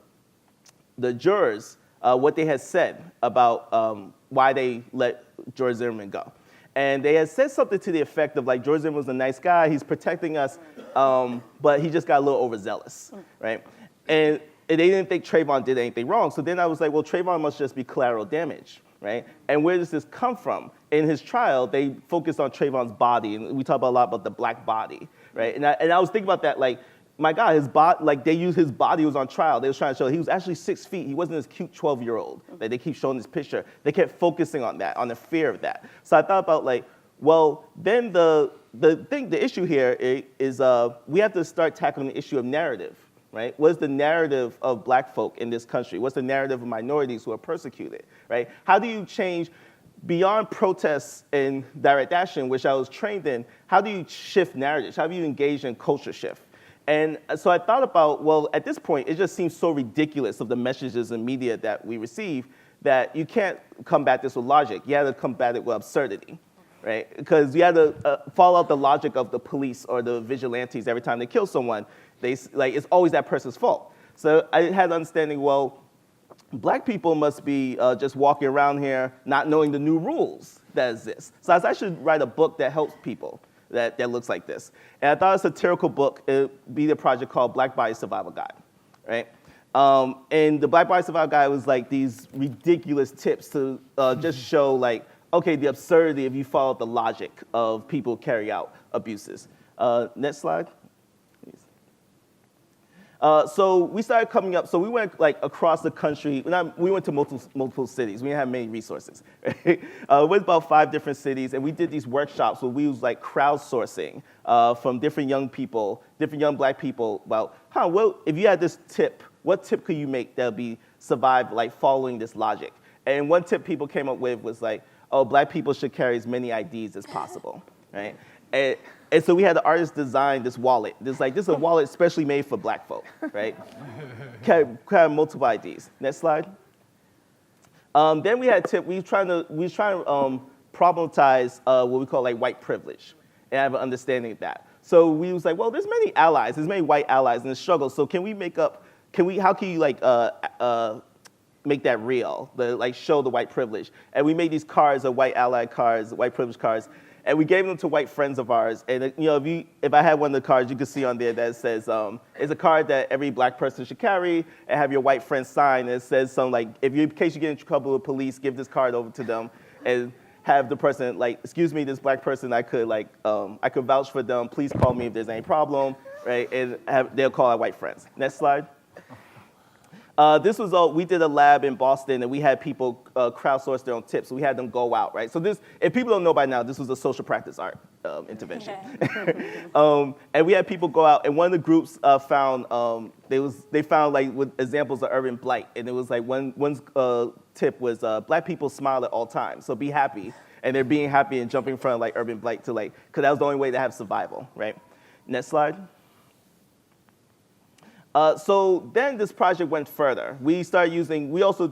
jurors what they had said about why they let George Zimmerman go. And they had said something to the effect of like, George Zimmerman was a nice guy, he's protecting us, but he just got a little overzealous, right? And they didn't think Trayvon did anything wrong. So then I was like, well, Trayvon must just be collateral damage, right? And where does this come from? In his trial, they focused on Trayvon's body, and we talk about a lot about the black body, right? And I was thinking about that, like, my God, his body, like they used his body, was on trial. They was trying to show he was actually 6 feet. He wasn't this cute 12-year-old that they keep showing this picture. They kept focusing on that, on the fear of that. So I thought about like, well, then the issue here is we have to start tackling the issue of narrative, right? What is the narrative of black folk in this country? What's the narrative of minorities who are persecuted, right? How do you change, beyond protests and direct action, which I was trained in, how do you shift narratives? How do you engage in culture shift? And so I thought about, well, at this point, it just seems so ridiculous of the messages and media that we receive that you can't combat this with logic. You have to combat it with absurdity, right? Because you have to follow out the logic of the police or the vigilantes every time they kill someone. It's always that person's fault. So I had the understanding, well, black people must be just walking around here not knowing the new rules that exist. So I should write a book that helps people. That looks like this. And I thought a satirical book, it would be the project called Black Body Survival Guide, right? And the Black Body Survival Guide was like these ridiculous tips to just show like, okay, the absurdity if you follow the logic of people carry out abuses. Next slide. So we started coming up, so we went like across the country. We went to multiple cities. We didn't have many resources. Right? We went about 5 different cities, and we did these workshops where we was like crowdsourcing from different young people, different young black people about, well, if you had this tip, what tip could you make that would be survive like following this logic? And one tip people came up with was like, oh, black people should carry as many IDs as possible, right? And so we had the artist design this wallet. This is a wallet especially made for black folk, right? Carry multiple IDs. Next slide. Then we had a tip. We was trying to problematize what we call like white privilege, and have an understanding of that. So we was like, well, there's many allies. There's many white allies in the struggle. So can we make up? How can you like make that real? Show the white privilege. And we made these cards, white ally cards, white privilege cards. And we gave them to white friends of ours. And if I had one of the cards, you could see on there that says, it's a card that every black person should carry and have your white friend sign. And it says something like, in case you get in trouble with police, give this card over to them and have the person like, excuse me, this black person, I could vouch for them. Please call me if there's any problem, right? And they'll call our white friends. Next slide. We did a lab in Boston, and we had people crowdsource their own tips. So we had them go out, right? So if people don't know by now, this was a social practice art intervention. And we had people go out, and one of the groups found like with examples of urban blight, and it was like one tip was black people smile at all times, so be happy, and they're being happy and jumping in front of like urban blight to like, because that was the only way to have survival, right? Next slide. So then this project went further. We also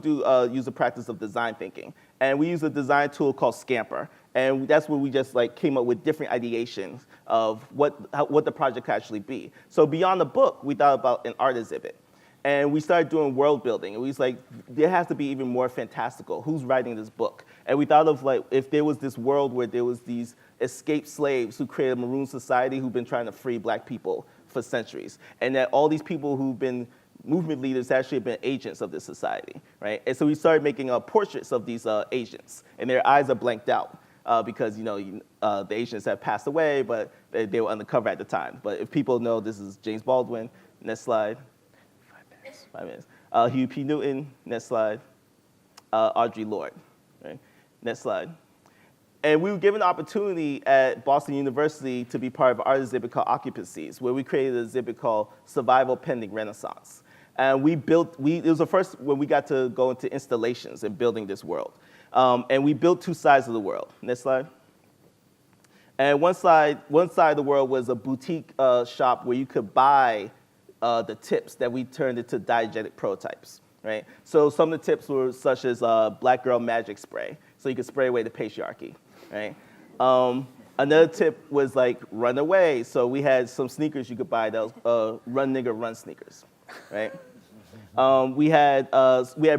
use the practice of design thinking. And we use a design tool called Scamper. And that's where we just like came up with different ideations of what the project could actually be. So beyond the book, we thought about an art exhibit. And we started doing world building. And we was like, there has to be even more fantastical. Who's writing this book? And we thought of like, if there was this world where there was these escaped slaves who created a maroon society who've been trying to free black people for centuries, and that all these people who've been movement leaders actually have been agents of this society, right? And so we started making portraits of these agents, and their eyes are blanked out because the agents have passed away, but they were undercover at the time. But if people know, this is James Baldwin. Next slide. 5 minutes. Huey P. Newton. Next slide. Audre Lorde. Right? Next slide. And we were given an opportunity at Boston University to be part of an art exhibit called Occupancies, where we created an exhibit called Survival Pending Renaissance. And it was the first when we got to go into installations and building this world. And we built 2 sides of the world. Next slide. And one side of the world was a boutique shop where you could buy the tips that we turned into diegetic prototypes, right? So some of the tips were such as Black Girl Magic Spray, so you could spray away the patriarchy. Right? Another tip was like run away. So we had some sneakers you could buy that was run nigga run sneakers, right? We had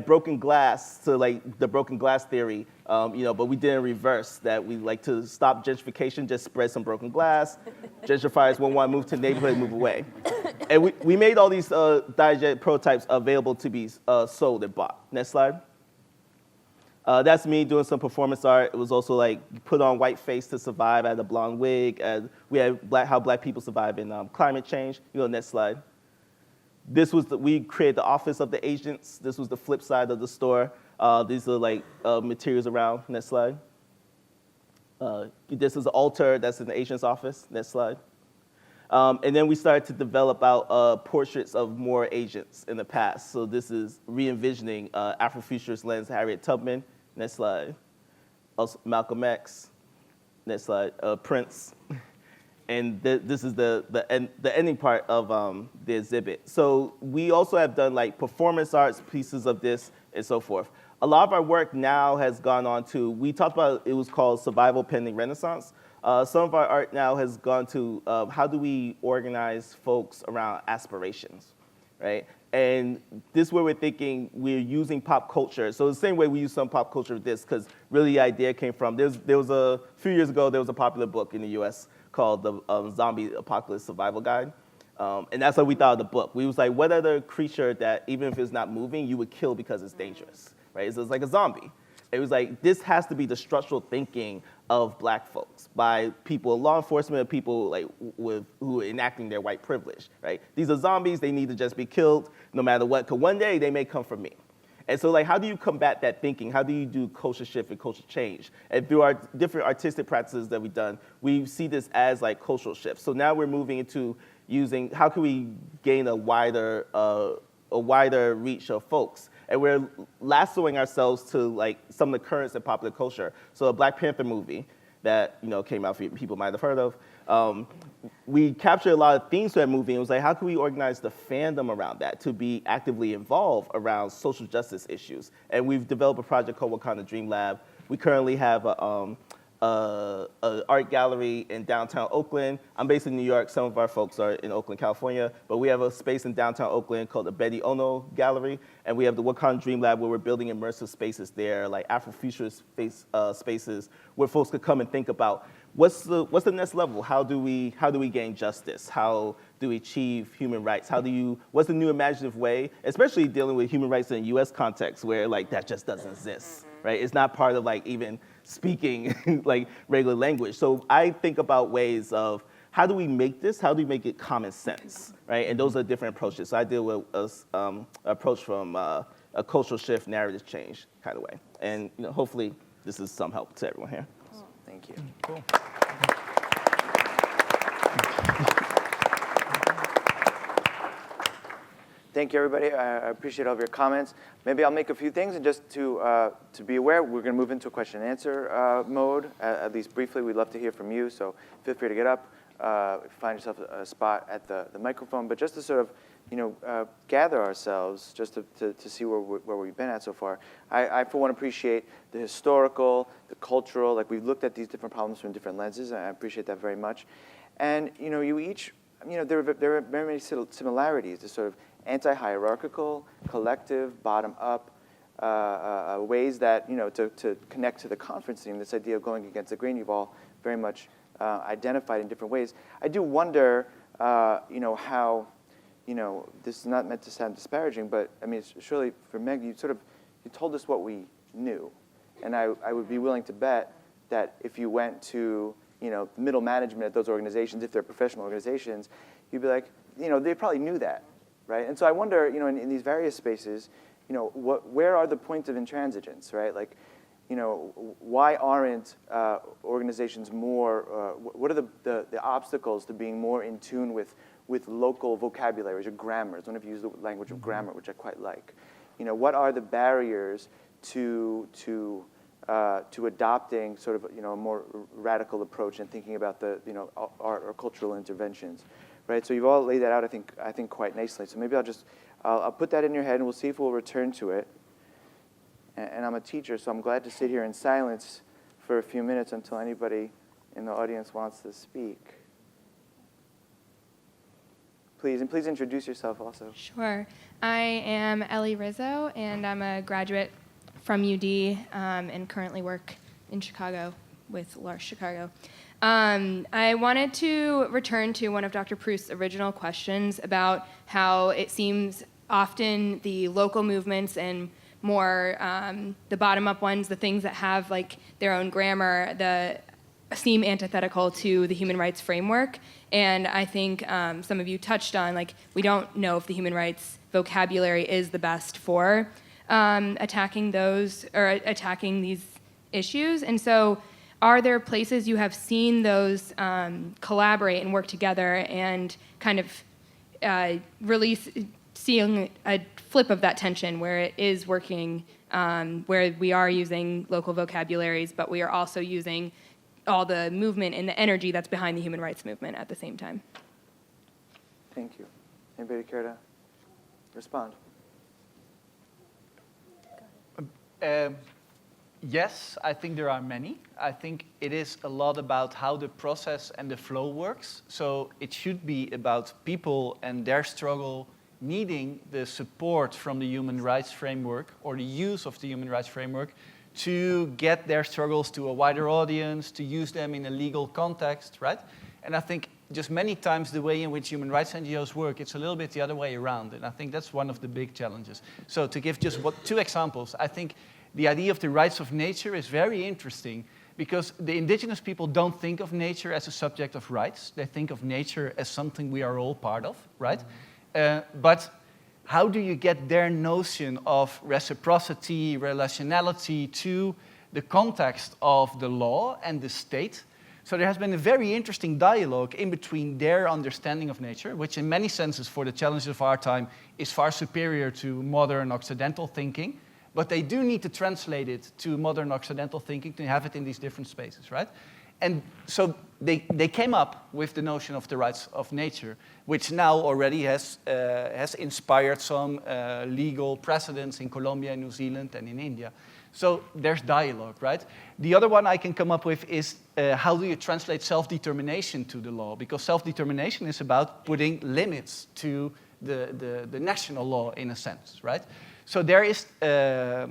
broken glass, so like the broken glass theory, but we did in reverse that we like to stop gentrification, just spread some broken glass. Gentrifiers won't want to move to the neighborhood, move away. And we made all these diegetic prototypes available to be sold and bought. Next slide. That's me doing some performance art. It was also like put on white face to survive. I had a blonde wig. We had how black people survive in climate change. Next slide. This was we created the office of the agents. This was the flip side of the store. These are like materials around. Next slide. This is an altar that's in the agent's office. Next slide. And then we started to develop out portraits of more agents in the past. So this is re-envisioning Afrofuturist lens, Harriet Tubman. Next slide. Also Malcolm X. Next slide. Prince. And this is the ending part of the exhibit. So we also have done like performance arts, pieces of this, and so forth. A lot of our work now has gone on to, we talked about, it was called Survival Pending Renaissance. Some of our art now has gone to how do we organize folks around aspirations, right? And this is where we're thinking we're using pop culture. So the same way we use some pop culture with this, because really the idea came from, there was a few years ago, there was a popular book in the US called the Zombie Apocalypse Survival Guide. And that's how we thought of the book. We was like, what other creature that even if it's not moving, you would kill because it's dangerous, right? So it's like a zombie. It was like, this has to be the structural thinking of black folks by people, law enforcement, people like who are enacting their white privilege, right? These are zombies, they need to just be killed no matter what, because one day they may come for me. And so like, how do you combat that thinking? How do you do culture shift and culture change? And through our different artistic practices that we've done, we see this as like cultural shift. So now we're moving into using, how can we gain a wider reach of folks? And we're lassoing ourselves to like some of the currents in popular culture. So a Black Panther movie that came out, people might have heard of. We captured a lot of themes to that movie, and it was like, how can we organize the fandom around that to be actively involved around social justice issues? And we've developed a project called Wakanda Dream Lab. We currently have a art gallery in downtown Oakland. I'm based in New York. Some of our folks are in Oakland, California. But we have a space in downtown Oakland called the Betty Ono Gallery. And we have the Wakanda Dream Lab where we're building immersive spaces there, like Afrofuturist spaces where folks could come and think about what's the next level? How do we gain justice? How do we achieve human rights? What's the new imaginative way, especially dealing with human rights in a US context where like that just doesn't exist, right? It's not part of like even speaking like regular language. So I think about ways of how do we make this? How do we make it common sense, right? And those are different approaches. So I deal with an approach from a cultural shift, narrative change kind of way. And hopefully this is some help to everyone here. Cool. Thank you. Cool. Thank you, everybody. I appreciate all of your comments. Maybe I'll make a few things, and just to be aware, we're going to move into a question and answer mode, at least briefly. We'd love to hear from you, so feel free to get up, find yourself a spot at the microphone. But just to sort of, gather ourselves, just to see where we've been at so far. I for one, appreciate the historical, the cultural. Like, we've looked at these different problems from different lenses, and I appreciate that very much. And you each, there are very many similarities. This sort of anti-hierarchical, collective, bottom-up ways that, to connect to the conference theme, this idea of going against the grain, you've all very much identified in different ways. I do wonder, how, this is not meant to sound disparaging, but I mean, surely for Meg, you told us what we knew. And I would be willing to bet that if you went to, middle management at those organizations, if they're professional organizations, you'd be like, they probably knew that. Right? And so I wonder, in these various spaces, where are the points of intransigence, right? Like, why aren't organizations more, what are the obstacles to being more in tune with local vocabularies or grammars? One of you used the language of grammar, which I quite like. What are the barriers to adopting sort of, a more radical approach and thinking about the, art or cultural interventions? Right, so you've all laid that out, I think quite nicely. So maybe I'll put that in your head, and we'll see if we'll return to it. And I'm a teacher, so I'm glad to sit here in silence for a few minutes until anybody in the audience wants to speak. Please, and please introduce yourself also. Sure. I am Ellie Rizzo, and I'm a graduate from UD and currently work in Chicago with L'Arche Chicago. I wanted to return to one of Dr. Pruce's original questions about how it seems often the local movements and more the bottom-up ones, the things that have like their own grammar, seem antithetical to the human rights framework. And I think some of you touched on, like, we don't know if the human rights vocabulary is the best for attacking those or attacking these issues. And so are there places you have seen those collaborate and work together and kind of seeing a flip of that tension where it is working, where we are using local vocabularies, but we are also using all the movement and the energy that's behind the human rights movement at the same time? Thank you. Anybody care to respond? Yes, I think there are many. I think it is a lot about how the process and the flow works. So it should be about people and their struggle needing the support from the human rights framework or the use of the human rights framework to get their struggles to a wider audience, to use them in a legal context, right? And I think just many times the way in which human rights NGOs work, it's a little bit the other way around. And I think that's one of the big challenges. So to give just two examples, I think the idea of the rights of nature is very interesting because the indigenous people don't think of nature as a subject of rights. They think of nature as something we are all part of, right? But how do you get their notion of reciprocity, relationality to the context of the law and the state? So there has been a very interesting dialogue in between their understanding of nature, which in many senses for the challenges of our time is far superior to modern Occidental thinking. But they do need to translate it to modern Occidental thinking to have it in these different spaces, right? And so they came up with the notion of the rights of nature, which now already has inspired some legal precedents in Colombia, New Zealand, and in India. So there's dialogue, right? The other one I can come up with is how do you translate self-determination to the law? Because self-determination is about putting limits to the national law in a sense, right? So there is the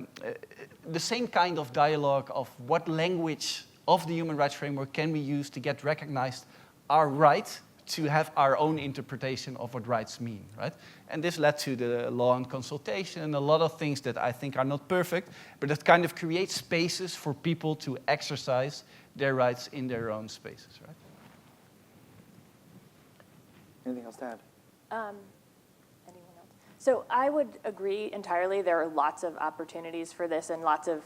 same kind of dialogue of what language of the human rights framework can we use to get recognized our right to have our own interpretation of what rights mean, right? And this led to the law and consultation, a lot of things that I think are not perfect, but that kind of creates spaces for people to exercise their rights in their own spaces, right? Anything else to add? Anyone else? So I would agree entirely. There are lots of opportunities for this and lots of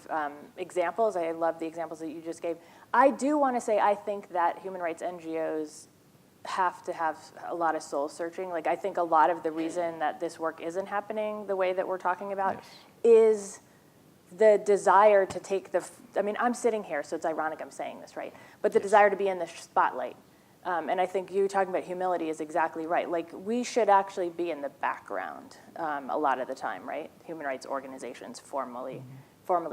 examples. I love the examples that you just gave. I do want to say I think that human rights NGOs have to have a lot of soul searching. Like, I think a lot of the reason that this work isn't happening the way that we're talking about is the desire to take I mean, I'm sitting here, so it's ironic I'm saying this, right? But the desire to be in the spotlight. And I think you talking about humility is exactly right. Like, we should actually be in the background a lot of the time, right? Human rights organizations formally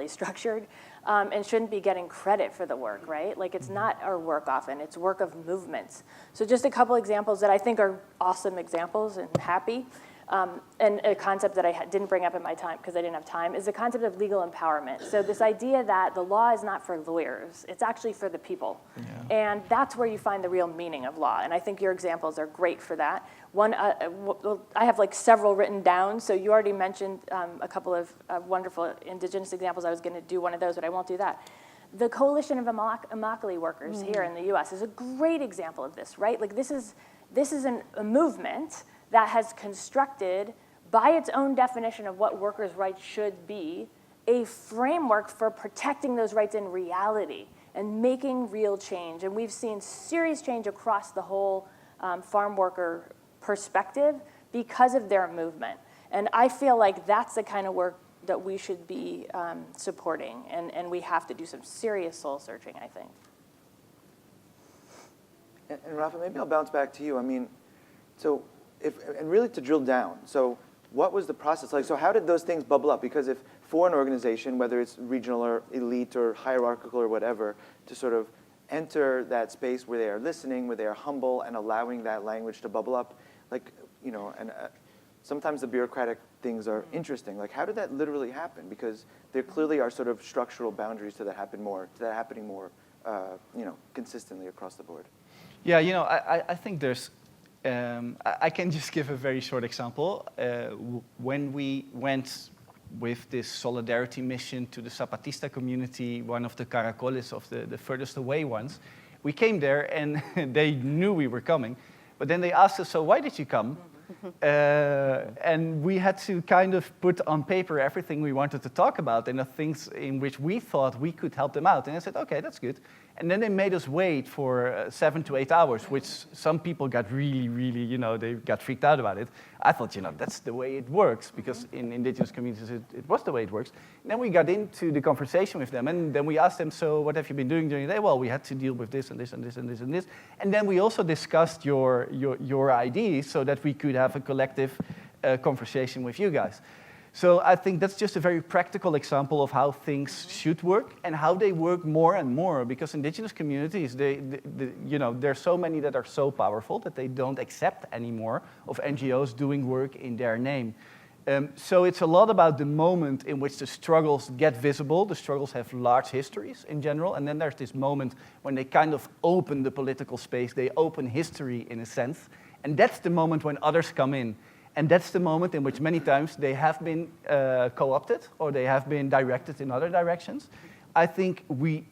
structured, and shouldn't be getting credit for the work, right? Like, it's not our work often, it's work of movements. So just a couple examples that I think are awesome examples and happy. And a concept that I didn't bring up in my time because I didn't have time is the concept of legal empowerment. So this idea that the law is not for lawyers, it's actually for the people. Yeah. And that's where you find the real meaning of law. And I think your examples are great for that. One, I have like several written down. So you already mentioned a couple of wonderful indigenous examples. I was going to do one of those, but I won't do that. The Coalition of Immokalee Workers here in the U.S. is a great example of this, right? Like, this is a movement that has constructed, by its own definition of what workers' rights should be, a framework for protecting those rights in reality and making real change. And we've seen serious change across the whole farm worker perspective because of their movement. And I feel like that's the kind of work that we should be supporting. And we have to do some serious soul searching, I think. And Rafa, maybe I'll bounce back to you. I mean, so, and really to drill down, so what was the process like? So how did those things bubble up? Because if for an organization, whether it's regional or elite or hierarchical or whatever, to sort of enter that space where they are listening, where they are humble and allowing that language to bubble up, like, you know, and sometimes the bureaucratic things are interesting. Like, how did that literally happen? Because there clearly are sort of structural boundaries to that happening more consistently across the board? Yeah, I think there's, I can just give a very short example. When we went with this solidarity mission to the Zapatista community, one of the caracoles of the furthest away ones, we came there and they knew we were coming, but then they asked us, so why did you come? And we had to kind of put on paper everything we wanted to talk about and the things in which we thought we could help them out. And I said, okay, that's good. And then they made us wait for 7 to 8 hours, which some people got really, they got freaked out about it. I thought, that's the way it works, because in indigenous communities, it was the way it works. And then we got into the conversation with them, and then we asked them, so what have you been doing during the day? Well, we had to deal with this and this and this and this and this. And then we also discussed your ideas so that we could have a collective conversation with you guys. So I think that's just a very practical example of how things should work and how they work more and more, because indigenous communities, there's so many that are so powerful that they don't accept anymore of NGOs doing work in their name. So it's a lot about the moment in which the struggles get visible. The struggles have large histories in general, and then there's this moment when they kind of open the political space, they open history in a sense, and that's the moment when others come in. And that's the moment in which many times they have been co-opted or they have been directed in other directions. I think we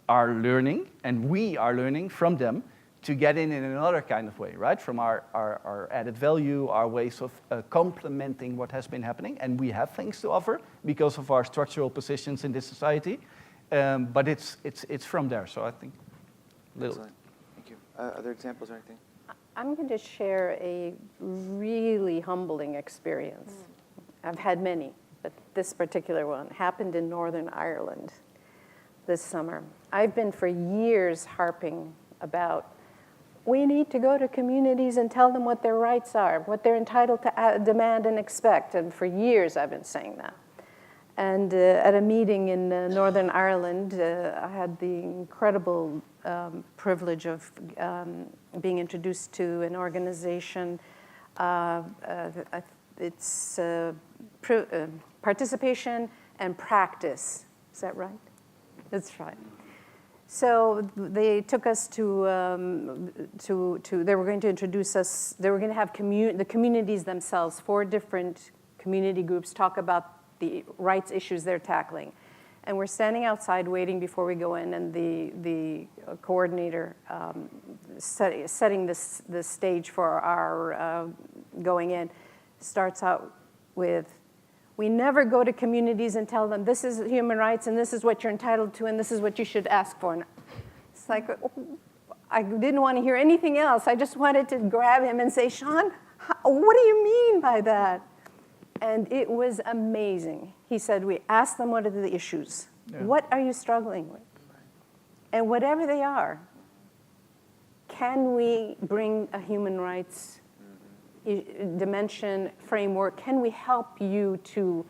are learning, and we are learning from them to get in another kind of way, right? From our added value, our ways of complementing what has been happening. And we have things to offer because of our structural positions in this society. But it's from there, so I think. Excellent. Thank you. Other examples or anything? I'm going to share a really humbling experience. I've had many, but this particular one happened in Northern Ireland this summer. I've been for years harping about, we need to go to communities and tell them what their rights are, what they're entitled to demand and expect. And for years I've been saying that. And at a meeting in Northern Ireland, I had the incredible privilege of being introduced to an organization. It's participation and practice. Is that right? That's right. So they took us to they were going to introduce us, they were going to have the communities themselves, 4 different community groups, talk about the rights issues they're tackling. And we're standing outside waiting before we go in, and the coordinator setting the stage for our going in starts out with, we never go to communities and tell them this is human rights and this is what you're entitled to and this is what you should ask for. And it's like, I didn't want to hear anything else. I just wanted to grab him and say, Sean, what do you mean by that? And it was amazing. He said, we asked them what are the issues. Yeah. What are you struggling with? And whatever they are, can we bring a human rights dimension, framework? Can we help you to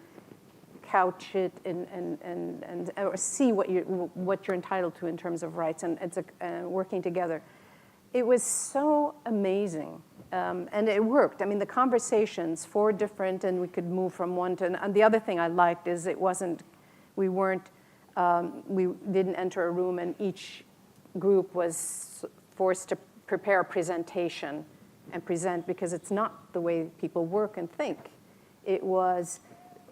couch it and or see what you're entitled to in terms of rights, and it's working together. It was so amazing. And it worked. I mean, the conversations, 4 different, and we could move from one to, and the other thing I liked is we didn't enter a room and each group was forced to prepare a presentation and present, because it's not the way people work and think. It was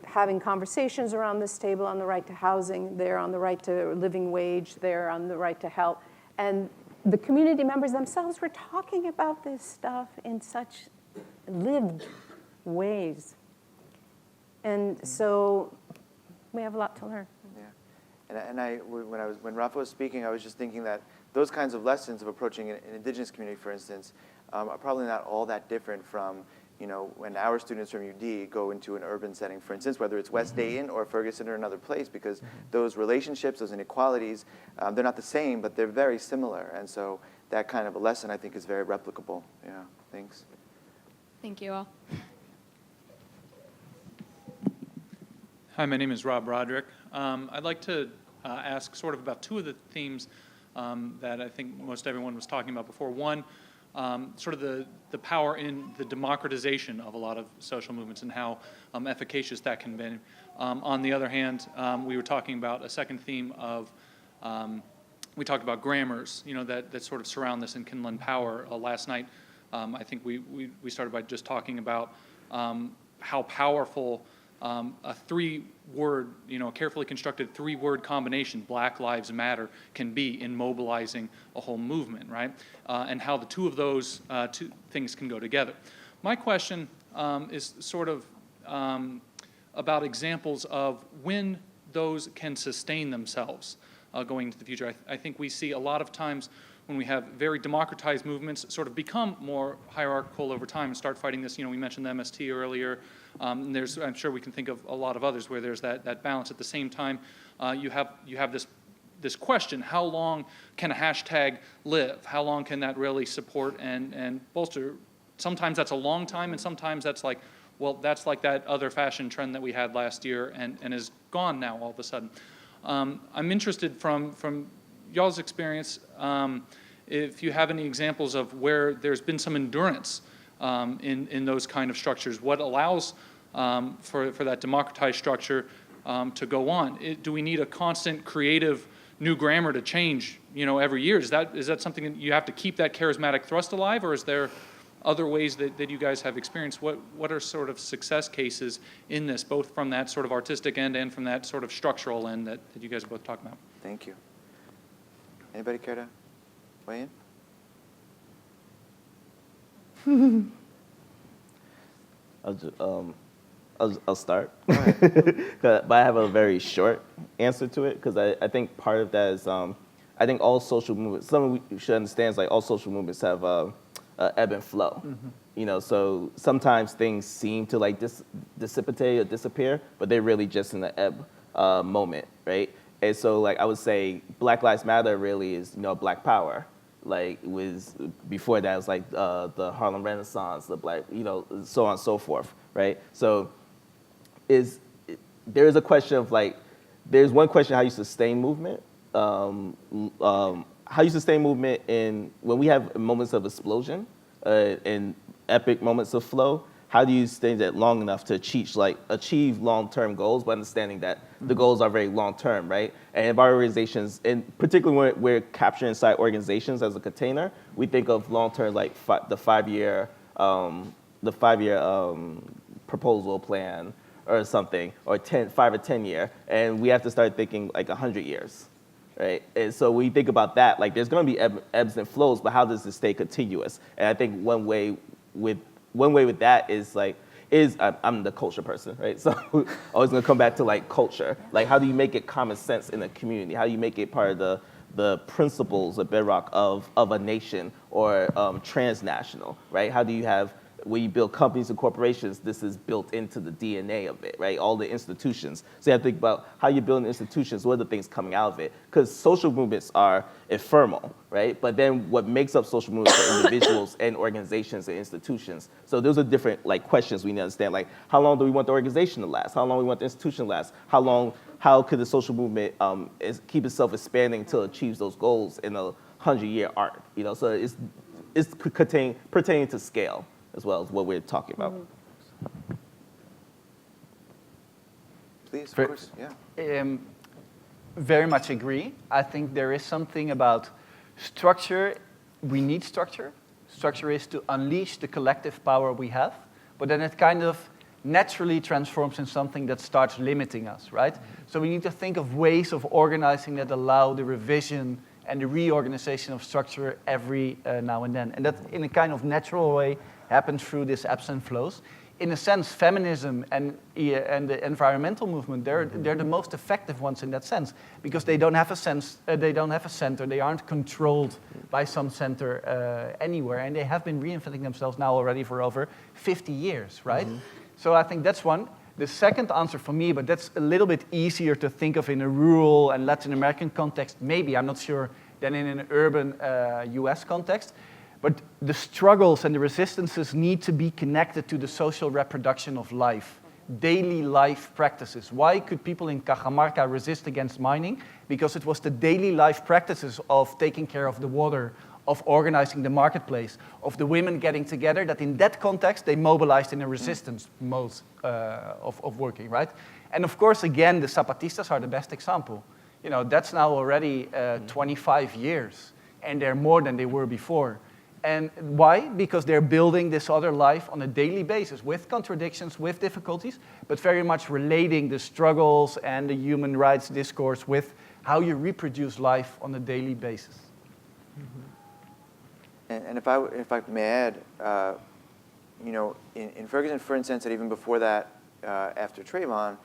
having conversations around this table on the right to housing, there on the right to living wage, there on the right to health, and the community members themselves were talking about this stuff in such lived ways. And so we have a lot to learn. Yeah. And when Rafa was speaking, I was just thinking that those kinds of lessons of approaching an indigenous community, for instance, are probably not all that different from when our students from UD go into an urban setting, for instance, whether it's West Dayton or Ferguson or another place, because those relationships, those inequalities, they're not the same, but they're very similar. And so that kind of a lesson, I think, is very replicable. Yeah, thanks. Thank you all. Hi, my name is Rob Roderick. I'd like to ask sort of about 2 of the themes that I think most everyone was talking about before. One, sort of the power in the democratization of a lot of social movements and how efficacious that can be. On the other hand, we were talking about a second theme of we talked about grammars, that sort of surround this and can lend power. Last night, I think we started by just talking about how powerful a three-word, a carefully constructed three-word combination, Black Lives Matter, can be in mobilizing a whole movement, right? And how the two of those two things can go together. My question is sort of about examples of when those can sustain themselves going into the future. I think we see a lot of times when we have very democratized movements sort of become more hierarchical over time and start fighting this. We mentioned the MST earlier. And I'm sure we can think of a lot of others where there's that balance. At the same time, you have this question: how long can a hashtag live? How long can that really support and bolster? Sometimes that's a long time, and sometimes that's like, well, that's like that other fashion trend that we had last year and is gone now all of a sudden. I'm interested from y'all's experience, if you have any examples of where there's been some endurance in those kind of structures. What allows for that democratized structure to go on? Do we need a constant creative new grammar to change every year? Is that something that you have to keep that charismatic thrust alive, or is there other ways that you guys have experienced? What are sort of success cases in this, both from that sort of artistic end and from that sort of structural end that you guys are both talking about? Thank you. Anybody care to weigh in? I'll start, but I have a very short answer to it, because I think part of that is I think all social movements, something we should understand is like all social movements have ebb and flow. Mm-hmm. So sometimes things seem to like dissipate or disappear, but they're really just in the ebb moment, right? And so like I would say Black Lives Matter really is Black Power. Like it was before that, it was like the Harlem Renaissance, the Black, so on and so forth, right? So there is a question of like, there's one question how you sustain movement. How you sustain movement when we have moments of explosion and epic moments of flow. How do you sustain that long enough to achieve long-term goals, but understanding that the goals are very long-term, right? And if our organizations, and particularly when we're capturing inside organizations as a container, we think of long-term like the five-year proposal plan or something, or 5 or 10 year, and we have to start thinking like 100 years. Right, and so when you think about that, like there's going to be ebbs and flows, but how does this stay continuous? And I think one way with that is I'm the culture person, right? So always going to come back to like culture. Like how do you make it common sense in a community? How do you make it part of the principles, the bedrock of a nation or transnational, right? How do you have, when you build companies and corporations, this is built into the DNA of it, right? All the institutions. So you have to think about how you're building institutions, what are the things coming out of it? Because social movements are ephemeral, right? But then what makes up social movements are individuals and organizations and institutions. So those are different like questions we need to understand. Like how long do we want the organization to last? How long do we want the institution to last? How could the social movement keep itself expanding to achieve those goals in a 100-year arc? So it's pertaining to scale as well as what we're talking about. Please, of course, yeah. Very much agree. I think there is something about structure. We need structure. Structure is to unleash the collective power we have, but then it kind of naturally transforms in something that starts limiting us, right? So we need to think of ways of organizing that allow the revision and the reorganization of structure every now and then. And that in a kind of natural way happen through these ebbs and flows. In a sense, feminism and the environmental movement, they're the most effective ones in that sense, because they don't have a center, they aren't controlled by some center anywhere, and they have been reinventing themselves now already for over 50 years, right? Mm-hmm. So I think that's one. The second answer for me, but that's a little bit easier to think of in a rural and Latin American context, maybe, I'm not sure, than in an urban US context. But the struggles and the resistances need to be connected to the social reproduction of life, daily life practices. Why could people in Cajamarca resist against mining? Because it was the daily life practices of taking care of the water, of organizing the marketplace, of the women getting together, that in that context they mobilized in a resistance mode of working, right? And of course, again, the Zapatistas are the best example. that's now already 25 years, and they're more than they were before. And why? Because they're building this other life on a daily basis with contradictions, with difficulties, but very much relating the struggles and the human rights discourse with how you reproduce life on a daily basis. And if I may add, in Ferguson, for instance, and even before that, after Trayvon,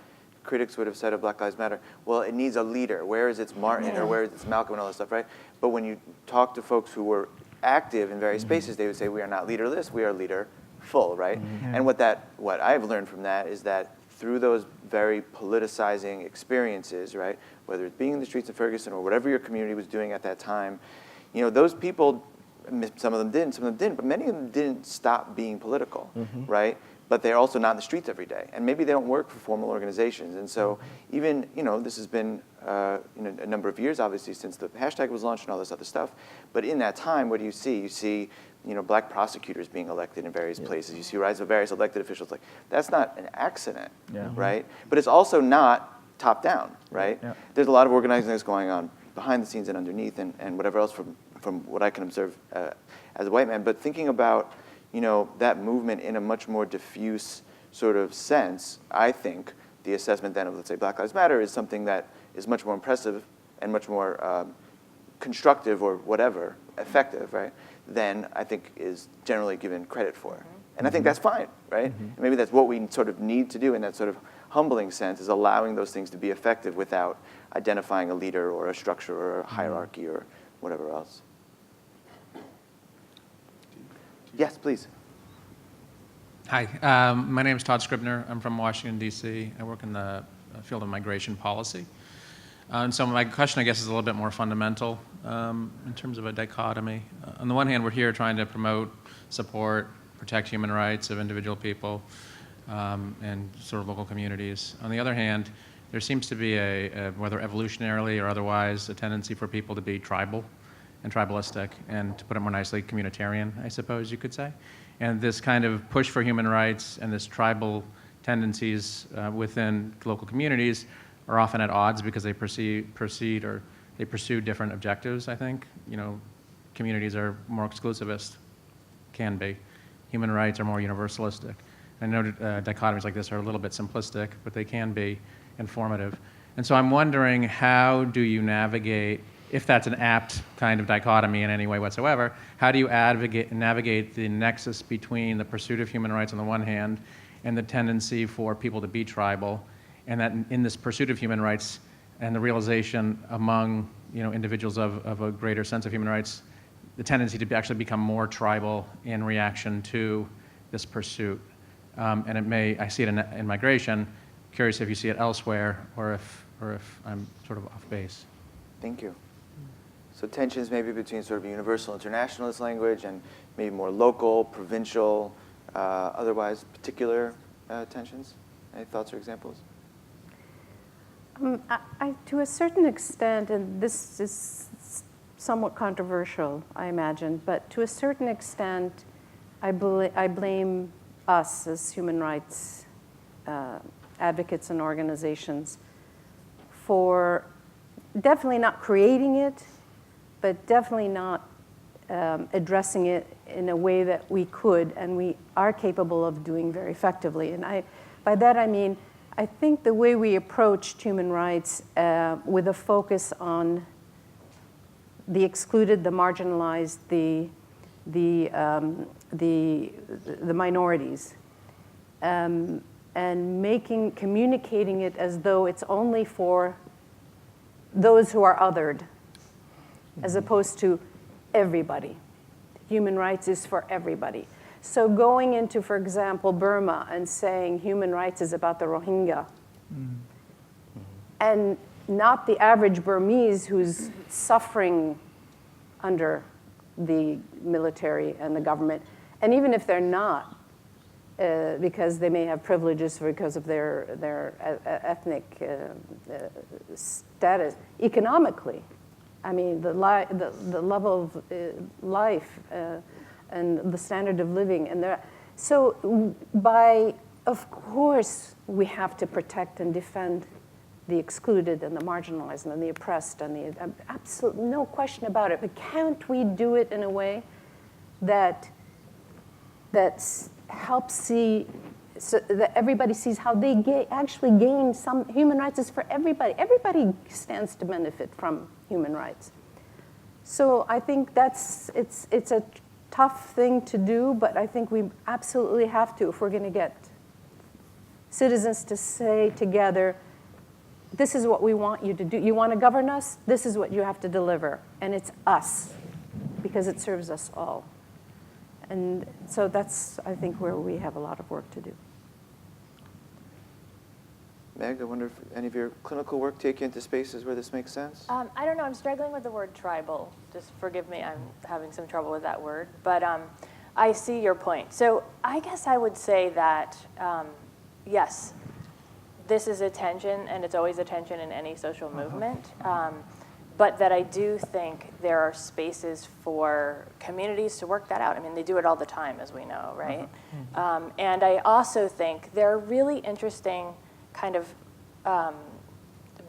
critics would have said of Black Lives Matter, well, it needs a leader. Where is its Martin or where is its Malcolm and all that stuff, right? But when you talk to folks who were active in various spaces, they would say, we are not leaderless, we are leaderful, right? And what I've learned from that is that through those very politicizing experiences, right, whether it's being in the streets of Ferguson or whatever your community was doing at that time, those people, some of them didn't, some of them didn't, but many of them didn't stop being political, right? But they're also not in the streets every day. And maybe they don't work for formal organizations. And so even, this has been a number of years, obviously, since the hashtag was launched and all this other stuff. But in that time, what do you see? You see, Black prosecutors being elected in various places. You see rise of various elected officials. Like, that's not an accident, right? But it's also not top down, right? There's a lot of organizing that's going on behind the scenes and underneath and whatever else from what I can observe as a white man. But thinking about that movement in a much more diffuse sort of sense, I think the assessment then of, let's say, Black Lives Matter is something that is much more impressive and much more constructive or whatever, effective, right, than I think is generally given credit for. And I think that's fine, right? And maybe that's what we sort of need to do in that sort of humbling sense, is allowing those things to be effective without identifying a leader or a structure or a hierarchy or whatever else. Yes, please. Hi, my name is Todd Scribner. I'm from Washington, D.C. I work in the field of migration policy. And so my question, I guess, is a little bit more fundamental in terms of a dichotomy. On the one hand, we're here trying to promote, support, protect human rights of individual people and sort of local communities. On the other hand, there seems to be whether evolutionarily or otherwise, a tendency for people to be tribal and tribalistic, and to put it more nicely, communitarian, I suppose you could say. And this kind of push for human rights and this tribal tendencies within local communities are often at odds because they pursue different objectives, I think. Communities are more exclusivist, can be. Human rights are more universalistic. I know dichotomies like this are a little bit simplistic, but they can be informative. And so I'm wondering, how do you navigate, if that's an apt kind of dichotomy in any way whatsoever, how do you navigate the nexus between the pursuit of human rights on the one hand and the tendency for people to be tribal, and that in this pursuit of human rights and the realization among individuals of a greater sense of human rights, the tendency to actually become more tribal in reaction to this pursuit? And I see it in migration. Curious if you see it elsewhere, or if I'm sort of off base. Thank you. So tensions maybe between sort of universal internationalist language and maybe more local, provincial, otherwise particular tensions. Any thoughts or examples? To a certain extent, and this is somewhat controversial, I imagine, but to a certain extent, I blame us as human rights advocates and organizations for definitely not creating it, but definitely not addressing it in a way that we could and we are capable of doing very effectively. And by that I mean, I think the way we approached human rights with a focus on the excluded, the marginalized, the minorities, and communicating it as though it's only for those who are othered, as opposed to everybody. Human rights is for everybody. So going into, for example, Burma and saying human rights is about the Rohingya, and not the average Burmese who's suffering under the military and the government, and even if they're not, because they may have privileges because of their ethnic status, economically, I mean, the level of life and the standard of living. So of course, we have to protect and defend the excluded and the marginalized and the oppressed and the absolute, no question about it. But can't we do it in a way that helps see, so that everybody sees how they actually gain some human rights is for everybody. Everybody stands to benefit from human rights. So I think it's a tough thing to do, but I think we absolutely have to if we're going to get citizens to say together, this is what we want you to do. You want to govern us? This is what you have to deliver. And it's us, because it serves us all. And so that's, I think, where we have a lot of work to do. Meg, I wonder if any of your clinical work take you into spaces where this makes sense? I don't know. I'm struggling with the word tribal. Just forgive me. I'm having some trouble with that word. But I see your point. So I guess I would say that, yes, this is a tension, and it's always a tension in any social movement. But that I do think there are spaces for communities to work that out. I mean, they do it all the time, as we know, right? And I also think there are really interesting kind of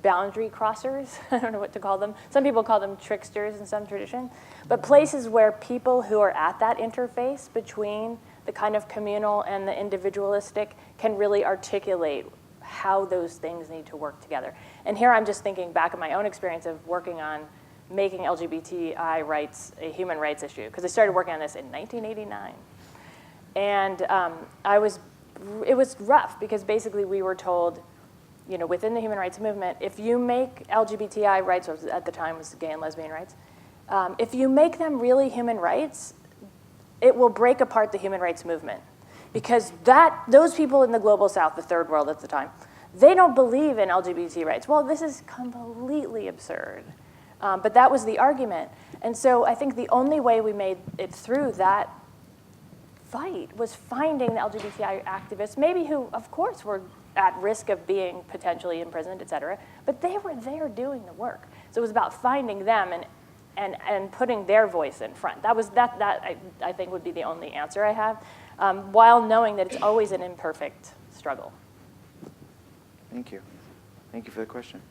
boundary crossers. I don't know what to call them. Some people call them tricksters in some tradition. But places where people who are at that interface between the kind of communal and the individualistic can really articulate how those things need to work together. And here I'm just thinking back of my own experience of working on making LGBTI rights a human rights issue, because I started working on this in 1989. And it was rough, because basically we were told, you know, within the human rights movement, if you make LGBTI rights, or at the time was gay and lesbian rights, if you make them really human rights, it will break apart the human rights movement. Because those people in the global south, the third world at the time, they don't believe in LGBT rights. Well, this is completely absurd. But that was the argument. And so I think the only way we made it through that fight was finding the LGBTI activists, maybe who, of course, were at risk of being potentially imprisoned, et cetera, but they were there doing the work. So it was about finding them and putting their voice in front. That I think would be the only answer I have, while knowing that it's always an imperfect struggle. Thank you. Thank you for the question.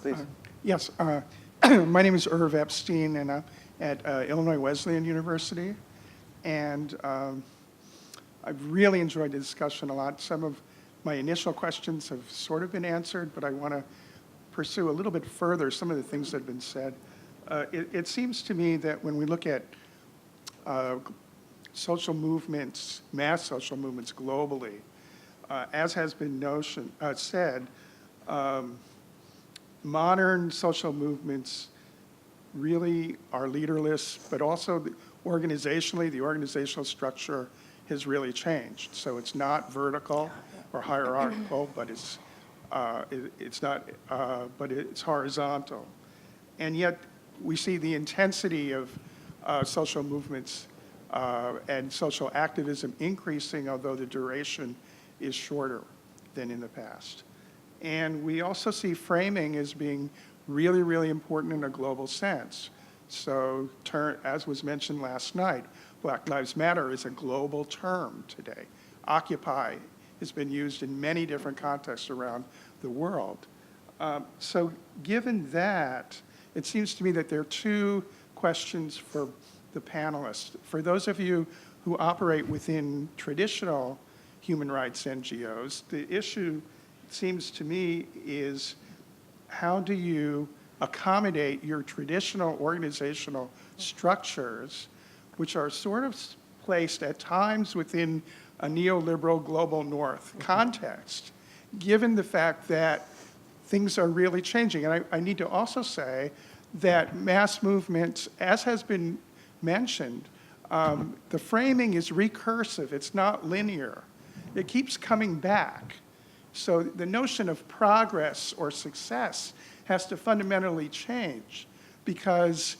Please. Yes. My name is Irv Epstein, and I'm at Illinois Wesleyan University. And I've really enjoyed the discussion a lot. Some of my initial questions have sort of been answered, but I want to pursue a little bit further some of the things that have been said. It seems to me that when we look at social movements, mass social movements globally, as has been said, modern social movements really are leaderless, but also organizationally, the organizational structure has really changed. So it's not vertical or hierarchical, but it's horizontal. And yet we see the intensity of social movements and social activism increasing, although the duration is shorter than in the past. And we also see framing as being really, really important in a global sense. So as was mentioned last night, Black Lives Matter is a global term today. Occupy has been used in many different contexts around the world. So given that, it seems to me that there are two questions for the panelists. For those of you who operate within traditional human rights NGOs, the issue, it seems to me, is how do you accommodate your traditional organizational structures, which are sort of placed at times within a neoliberal global north context, given the fact that things are really changing. And I need to also say that mass movements, as has been mentioned, the framing is recursive, it's not linear. It keeps coming back. So the notion of progress or success has to fundamentally change because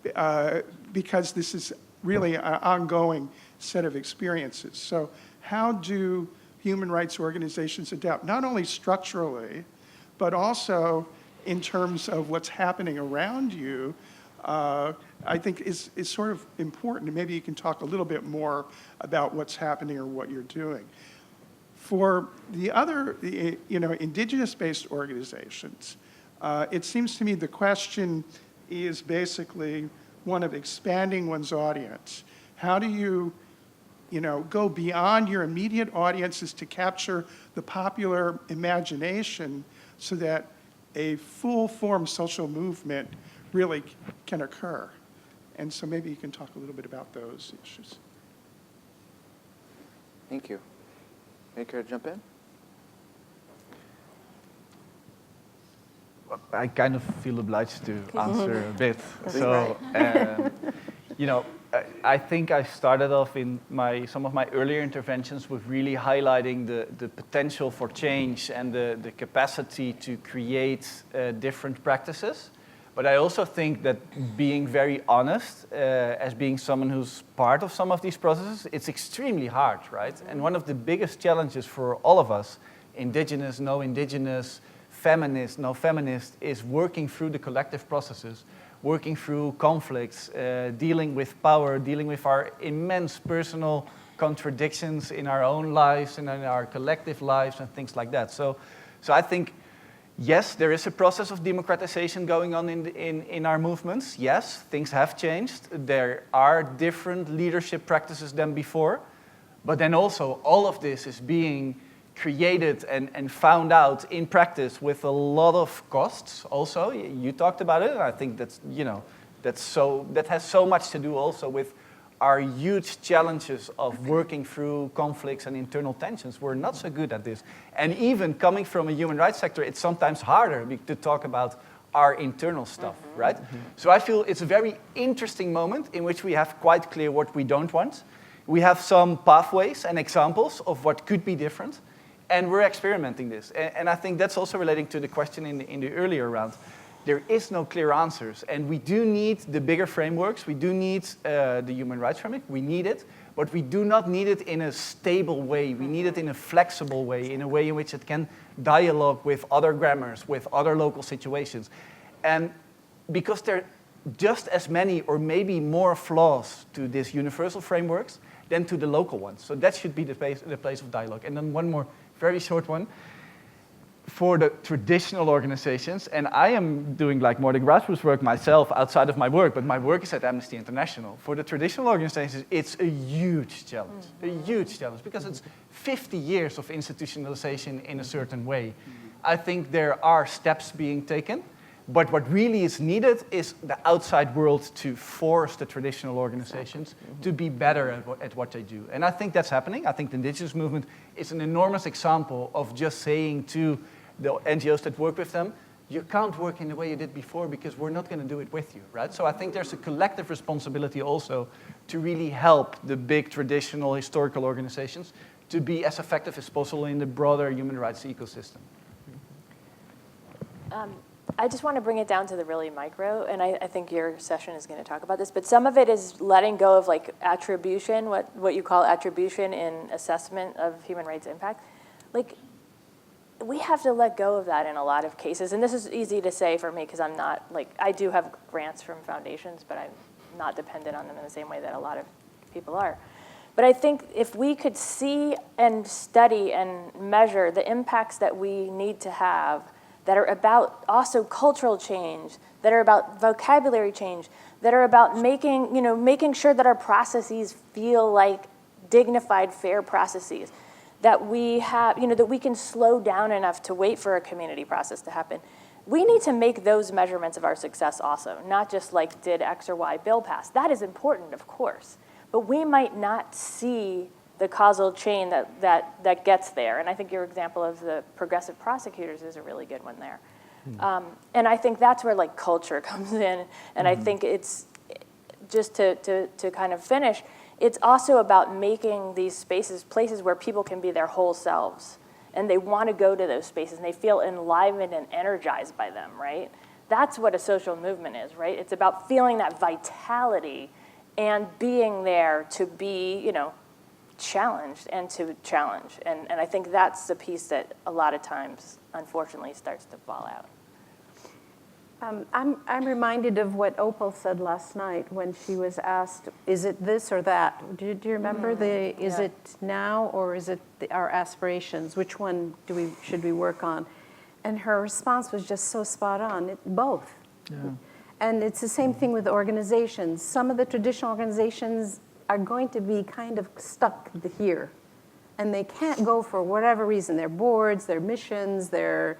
this is really an ongoing set of experiences. So how do human rights organizations adapt, not only structurally, but also in terms of what's happening around you, I think is sort of important. And maybe you can talk a little bit more about what's happening or what you're doing. For the other, indigenous-based organizations, it seems to me the question is basically one of expanding one's audience. How do you, go beyond your immediate audiences to capture the popular imagination so that a full-form social movement really can occur? And so maybe you can talk a little bit about those issues. Thank you. May I care to jump in? I kind of feel obliged to answer a bit. So, I think I started off in some of my earlier interventions with really highlighting the potential for change and the capacity to create different practices. But I also think that being very honest, as being someone who's part of some of these processes, it's extremely hard, right? And one of the biggest challenges for all of us, indigenous, no indigenous, feminist, no feminist, is working through the collective processes, working through conflicts, dealing with power, dealing with our immense personal contradictions in our own lives and in our collective lives and things like that. So I think, yes, there is a process of democratization going on in our movements. Yes, things have changed. There are different leadership practices than before. But then also, all of this is being created and found out in practice with a lot of costs also. You talked about it, and I think that has so much to do also with our huge challenges of working through conflicts and internal tensions. We're not so good at this. And even coming from a human rights sector, it's sometimes harder to talk about our internal stuff, right? So I feel it's a very interesting moment in which we have quite clear what we don't want. We have some pathways and examples of what could be different, and we're experimenting this. And I think that's also relating to the question in the earlier round. There is no clear answers, and we do need the bigger frameworks. We do need the human rights framework. We need it, but we do not need it in a stable way. We need it in a flexible way, in a way in which it can dialogue with other grammars, with other local situations. And because there are just as many or maybe more flaws to these universal frameworks than to the local ones. So that should be the place of dialogue. And then one more very short one. For the traditional organizations, and I am doing like more the grassroots work myself outside of my work, but my work is at Amnesty International. For the traditional organizations, it's a huge challenge, because it's 50 years of institutionalization in a certain way. I think there are steps being taken, but what really is needed is the outside world to force the traditional organizations to be better at what they do. And I think that's happening. I think the indigenous movement is an enormous example of just saying to the NGOs that work with them, you can't work in the way you did before because we're not going to do it with you, right? So I think there's a collective responsibility also to really help the big traditional historical organizations to be as effective as possible in the broader human rights ecosystem. I just want to bring it down to the really micro, and I think your session is going to talk about this, but some of it is letting go of like attribution, what you call attribution in assessment of human rights impact. Like, we have to let go of that in a lot of cases, and this is easy to say for me because I'm not, like, I do have grants from foundations, but I'm not dependent on them in the same way that a lot of people are. But I think if we could see and study and measure the impacts that we need to have that are about also cultural change, that are about vocabulary change, that are about making sure that our processes feel like dignified, fair processes, that we have, that we can slow down enough to wait for a community process to happen. We need to make those measurements of our success also, not just like, did X or Y bill pass? That is important, of course, but we might not see the causal chain that gets there. And I think your example of the progressive prosecutors is a really good one there. And I think that's where like culture comes in. And I think it's, just to kind of finish, it's also about making these spaces places where people can be their whole selves. And they want to go to those spaces, and they feel enlivened and energized by them, right? That's what a social movement is, right? It's about feeling that vitality and being there to be, challenged and to challenge. And I think that's the piece that a lot of times, unfortunately, starts to fall out. I'm reminded of what Opal said last night when she was asked, is it this or that? Do you remember is it now or is it our aspirations? Which one should we work on? And her response was just so spot on, both. Yeah. And it's the same thing with organizations. Some of the traditional organizations are going to be kind of stuck here. And they can't go for whatever reason. Their boards, their missions, they're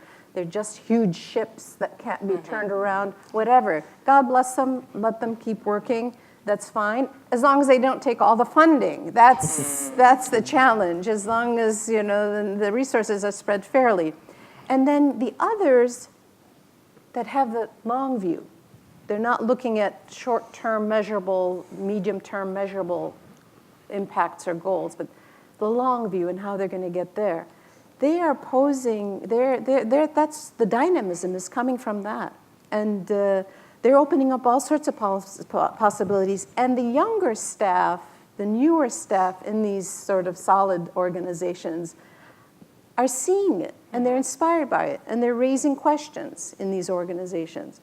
just huge ships that can't be turned around, whatever. God bless them, let them keep working, that's fine. As long as they don't take all the funding, that's the challenge, as long as the resources are spread fairly. And then the others that have the long view, they're not looking at short-term measurable, medium-term measurable impacts or goals, but the long view and how they're going to get there. They are posing, that's the dynamism is coming from that. And they're opening up all sorts of possibilities. And the younger staff, the newer staff in these sort of solid organizations are seeing it, and they're inspired by it, and they're raising questions in these organizations.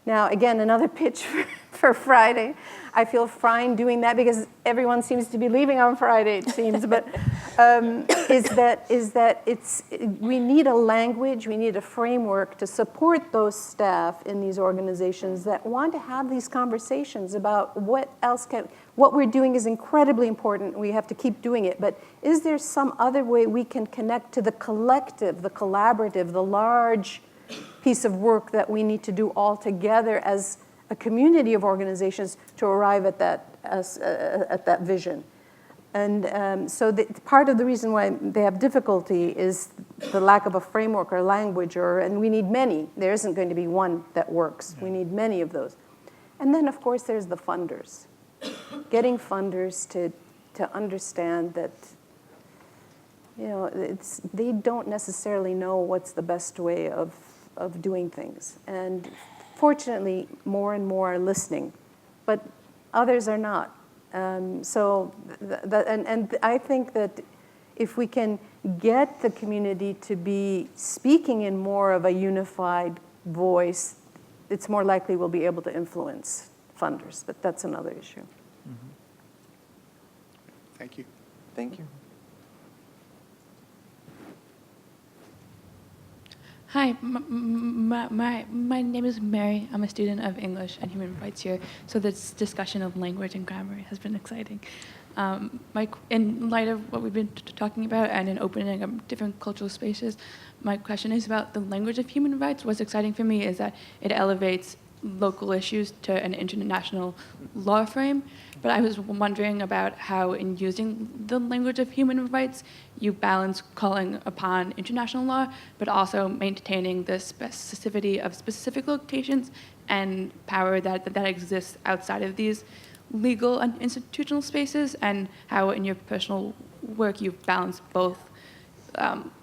Now, again, another pitch for Friday. I feel fine doing that because everyone seems to be leaving on Friday, it seems. But we need a language, we need a framework to support those staff in these organizations that want to have these conversations about what we're doing is incredibly important. We have to keep doing it. But is there some other way we can connect to the collective, the collaborative, the large piece of work that we need to do all together as a community of organizations to arrive at that vision? And so part of the reason why they have difficulty is the lack of a framework or language, and we need many. There isn't going to be one that works. We need many of those. And then, of course, there's the funders. Getting funders to understand that they don't necessarily know what's the best way of doing things. And fortunately, more and more are listening, but others are not. So I think that if we can get the community to be speaking in more of a unified voice, it's more likely we'll be able to influence funders, but that's another issue. Mm-hmm. Thank you. Thank you. Hi, my name is Mary. I'm a student of English and Human Rights here. So this discussion of language and grammar has been exciting. In light of what we've been talking about and in opening up different cultural spaces, my question is about the language of human rights. What's exciting for me is that it elevates local issues to an international law frame. But I was wondering about how in using the language of human rights, you balance calling upon international law, but also maintaining the specificity of specific locations and power that exists outside of these legal and institutional spaces, and how in your personal work you've balanced both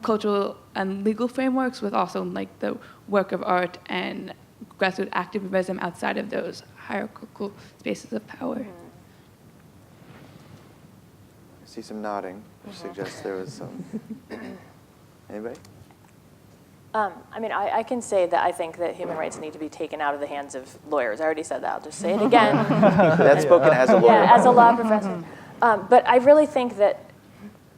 cultural and legal frameworks with also like the work of art and grassroots activism outside of those hierarchical spaces of power. I see some nodding, which suggests there was some. Anybody? I can say that I think that human rights need to be taken out of the hands of lawyers. I already said that. I'll just say it again. That's spoken as a lawyer. Yeah, as a law professor. But I really think that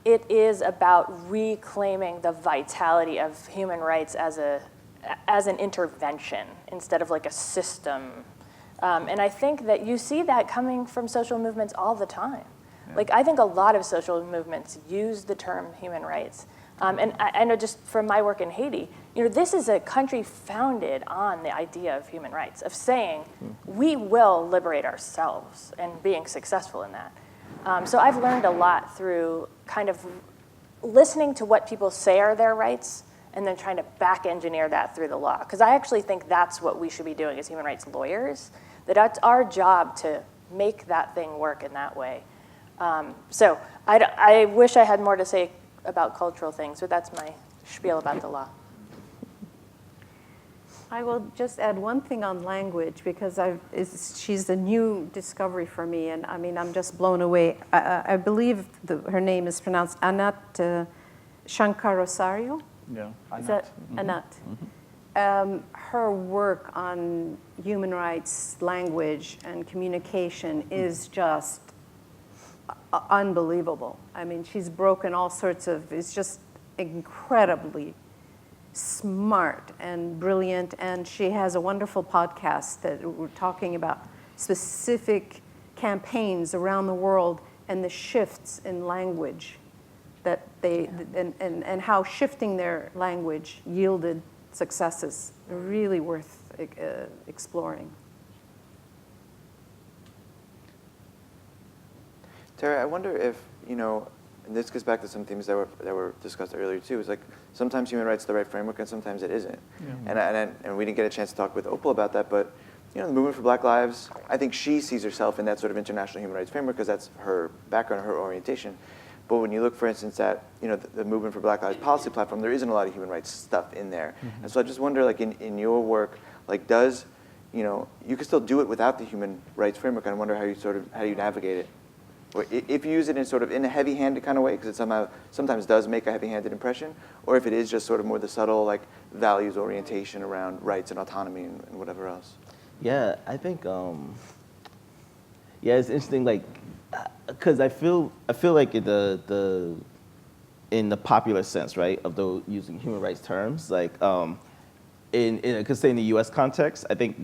it is about reclaiming the vitality of human rights as an intervention instead of like a system. And I think that you see that coming from social movements all the time. Yeah. Like, I think a lot of social movements use the term human rights. And I know just from my work in Haiti, this is a country founded on the idea of human rights, of saying we will liberate ourselves and being successful in that. So I've learned a lot through kind of listening to what people say are their rights and then trying to back engineer that through the law. Because I actually think that's what we should be doing as human rights lawyers, that it's our job to make that thing work in that way. So I wish I had more to say about cultural things, but that's my spiel about the law. I will just add one thing on language, because she's a new discovery for me, and I'm just blown away. I believe her name is pronounced Anat Shankar Rosario. Yeah, Is that Anat? her work on human rights, language, and communication is just unbelievable. I mean, she's broken all sorts of, it's just incredibly smart and brilliant, and she has a wonderful podcast that we're talking about specific campaigns around the world and the shifts in language that they, and how shifting their language yielded successes. Really worth exploring. Tara, I wonder if, you know, and this goes back to some themes that were discussed earlier too, is like sometimes human rights is the right framework and sometimes it isn't. Yeah. And we didn't get a chance to talk with Opal about that, but you know, the movement for Black Lives, I think she sees herself in that sort of international human rights framework because that's her background, her orientation. But when you look, for instance, at the movement for Black Lives policy platform, there isn't a lot of human rights stuff in there. Mm-hmm. And so I just wonder, like in your work, like does, you can still do it without the human rights framework. And I wonder how you navigate it. Or if you use it in sort of in a heavy-handed kind of way, because it sometimes does make a heavy-handed impression, or if it is just sort of more the subtle like values orientation around rights and autonomy and whatever else. Yeah, I think it's interesting, like, because I feel like in the popular sense, right, of the using human rights terms, like because say in the U.S. context, I think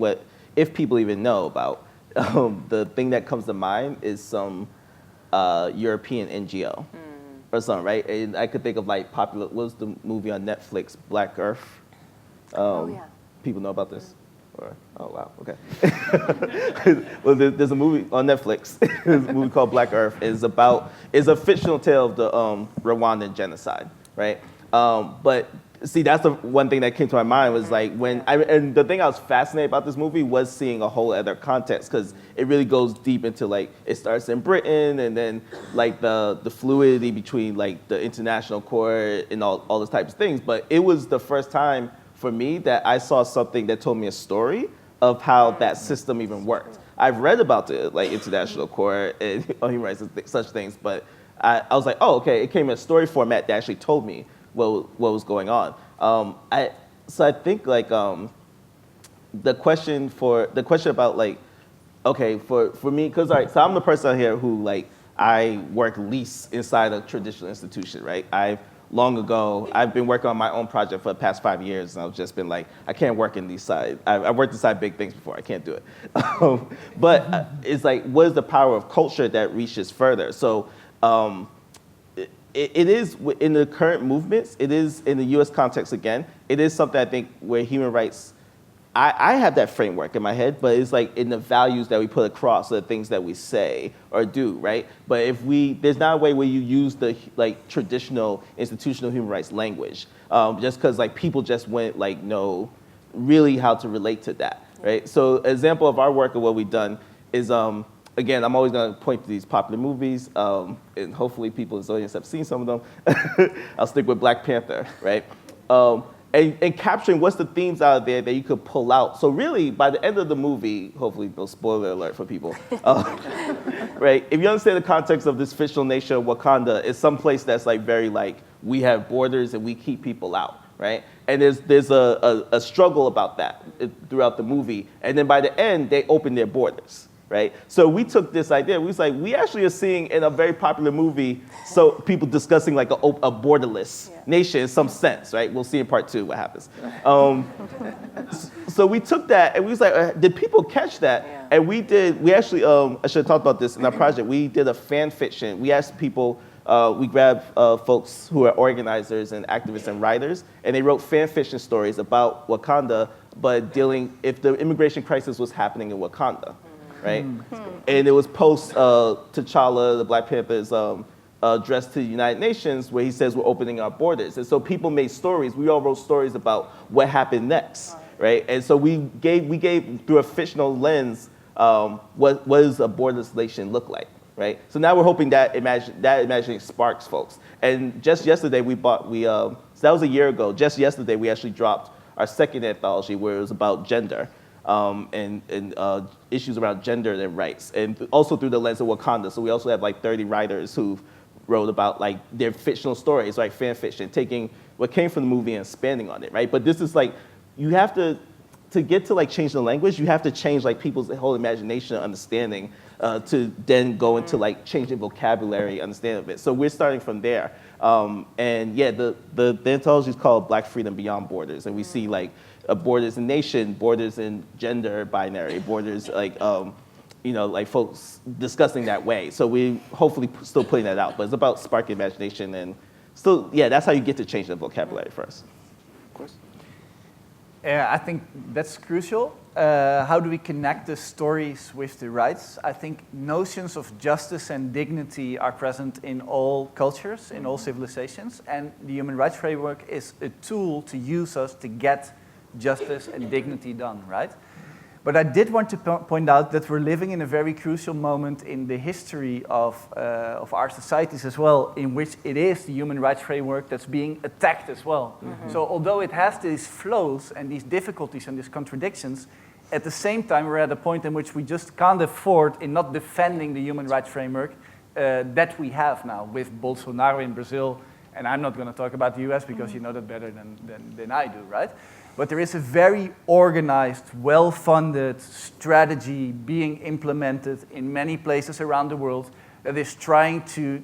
if people even know about the thing that comes to mind is some European NGO or something, right? And I could think of like popular. What was the movie on Netflix, Black Earth? People know about this? Or, oh wow, okay. Well, there's a movie on Netflix. There's a movie called Black Earth. It's a fictional tale of the Rwandan genocide, right? But see, that's the one thing that came to my mind was like and the thing I was fascinated about this movie was seeing a whole other context because it really goes deep into like it starts in Britain and then like the fluidity between like the international court and all those types of things. But it was the first time for me that I saw something that told me a story of how that system even worked. I've read about the like international court and human rights and such things, but I was like, oh, okay, it came in a story format that actually told me what was going on. So I think like the question about like, okay, for me, because so I'm the person here who like I work least inside a traditional institution, right? Long ago, I've been working on my own project for the past 5 years, and I've just been like, I can't work in these sides. I've worked inside big things before. I can't do it. But it's like, what is the power of culture that reaches further? So it is in the current movements. It is in the U.S. context again. It is something I think where human rights. I have that framework in my head, but it's like in the values that we put across, the things that we say or do, right? But there's not a way where you use the like traditional institutional human rights language, just because like people just wouldn't like know really how to relate to that, right? So an example of our work and what we've done is, again, I'm always going to point to these popular movies, and hopefully people in this audience have seen some of them. I'll stick with Black Panther, right? And capturing what's the themes out there that you could pull out. So really, by the end of the movie, hopefully no spoiler alert for people, right? If you understand the context of this fictional nation of Wakanda, it's someplace that's like very like, we have borders and we keep people out, right? And there's a struggle about that throughout the movie. And then by the end, they open their borders. Right? So we took this idea. We was like, we actually are seeing in a very popular movie, so people discussing like a borderless nation in some sense, right? We'll see in part 2 what happens. So we took that and we was like, did people catch that? Yeah. And we actually, I should have talked about this in our project. We did a fan fiction. We asked people, we grabbed folks who are organizers and activists and writers, and they wrote fan fiction stories about Wakanda, but dealing if the immigration crisis was happening in Wakanda. Right? And it was post T'Challa, the Black Panther's address to the United Nations, where he says we're opening our borders. And so people made stories. We all wrote stories about what happened next, right? And so we gave through a fictional lens what does a borderless nation look like, right? So now we're hoping that imagining sparks folks. And just yesterday so that was a year ago. Just yesterday we actually dropped our second anthology where it was about gender. And issues around gender and rights, and also through the lens of Wakanda. So we also have like 30 writers who wrote about like their fictional stories, like fan fiction, taking what came from the movie and expanding on it, right? But this is like you have to get to like change the language, you have to change like people's whole imagination and understanding to then go into like changing vocabulary, understanding of it. So we're starting from there. And yeah, the anthology is called Black Freedom Beyond Borders, and we see like borders in nation, borders in gender binary, borders like, you know, like folks discussing that way. So we hopefully still putting that out, but it's about sparking imagination and still, yeah, that's how you get to change the vocabulary first. Of course. I think that's crucial. How do we connect the stories with the rights? I think notions of justice and dignity are present in all cultures, in all civilizations, and the human rights framework is a tool to use us to get justice and dignity done, right? But I did want to point out that we're living in a very crucial moment in the history of our societies as well, in which it is the human rights framework that's being attacked as well. Mm-hmm. So although it has these flows and these difficulties and these contradictions, at the same time we're at a point in which we just can't afford in not defending the human rights framework that we have now with Bolsonaro in Brazil. And I'm not going to talk about the US because you know that better than I do, right? But there is a very organized, well-funded strategy being implemented in many places around the world that is trying to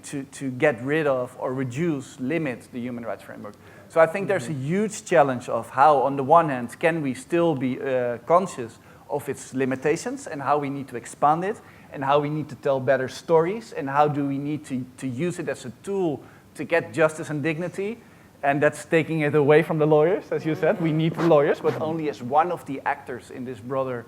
get rid of or reduce, limit the human rights framework. So I think there's a huge challenge of how, on the one hand, can we still be conscious of its limitations and how we need to expand it and how we need to tell better stories and how do we need to use it as a tool to get justice and dignity. And that's taking it away from the lawyers, as you said. We need the lawyers, but only as one of the actors in this broader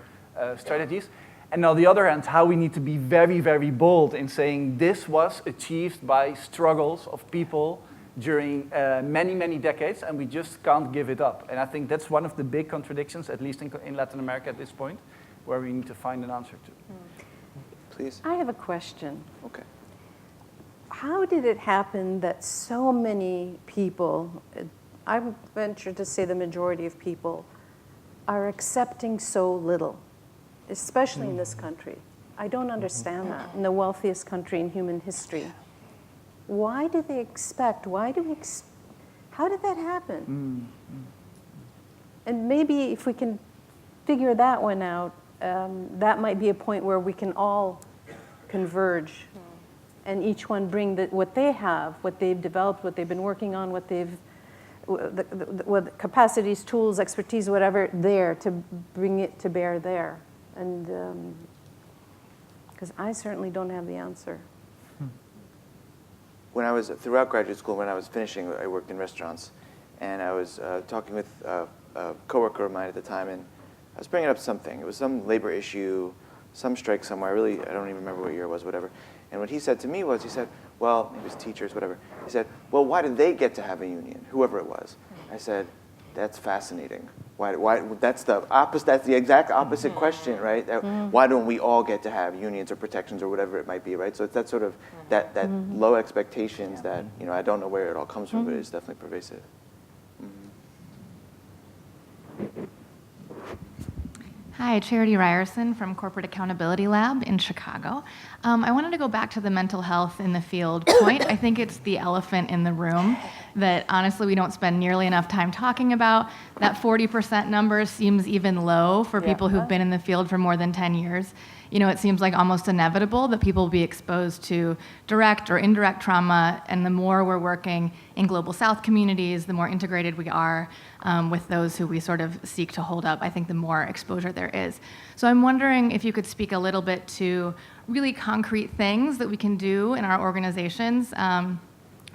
strategies. And on the other hand, how we need to be very, very bold in saying this was achieved by struggles of people during many, many decades, and we just can't give it up. And I think that's one of the big contradictions, at least in Latin America at this point, where we need to find an answer to. Please. I have a question. Okay. How did it happen that so many people, I venture to say the majority of people, are accepting so little, especially in this country? I don't understand that, in the wealthiest country in human history. Why do they expect, how did that happen? And maybe if we can figure that one out, that might be a point where we can all converge and each one bring what they have, what they've developed, what they've been working on, what capacities, tools, expertise, whatever, there, to bring it to bear there. And because I certainly don't have the answer. When I was, throughout graduate school, when I was finishing, I worked in restaurants. And I was talking with a coworker of mine at the time, and I was bringing up something. It was some labor issue, some strike somewhere. I don't even remember what year it was, whatever. And what he said to me was, he said, well, it was teachers, whatever. He said, well, why did they get to have a union, whoever it was? I said, that's fascinating. Why? That's the opposite. That's the exact opposite question, right? Why don't we all get to have unions or protections or whatever it might be, right? So it's that sort of that low expectations that, you know, I don't know where it all comes from, but it's definitely pervasive. Hi, Charity Ryerson from Corporate Accountability Lab in Chicago. I wanted to go back to the mental health in the field point. I think it's the elephant in the room that honestly we don't spend nearly enough time talking about. That 40% number seems even low for people who've been in the field for more than 10 years. You know, it seems like almost inevitable that people will be exposed to direct or indirect trauma, and the more we're working in Global South communities, the more integrated we are with those who we sort of seek to hold up, I think the more exposure there is. So I'm wondering if you could speak a little bit to really concrete things that we can do in our organizations,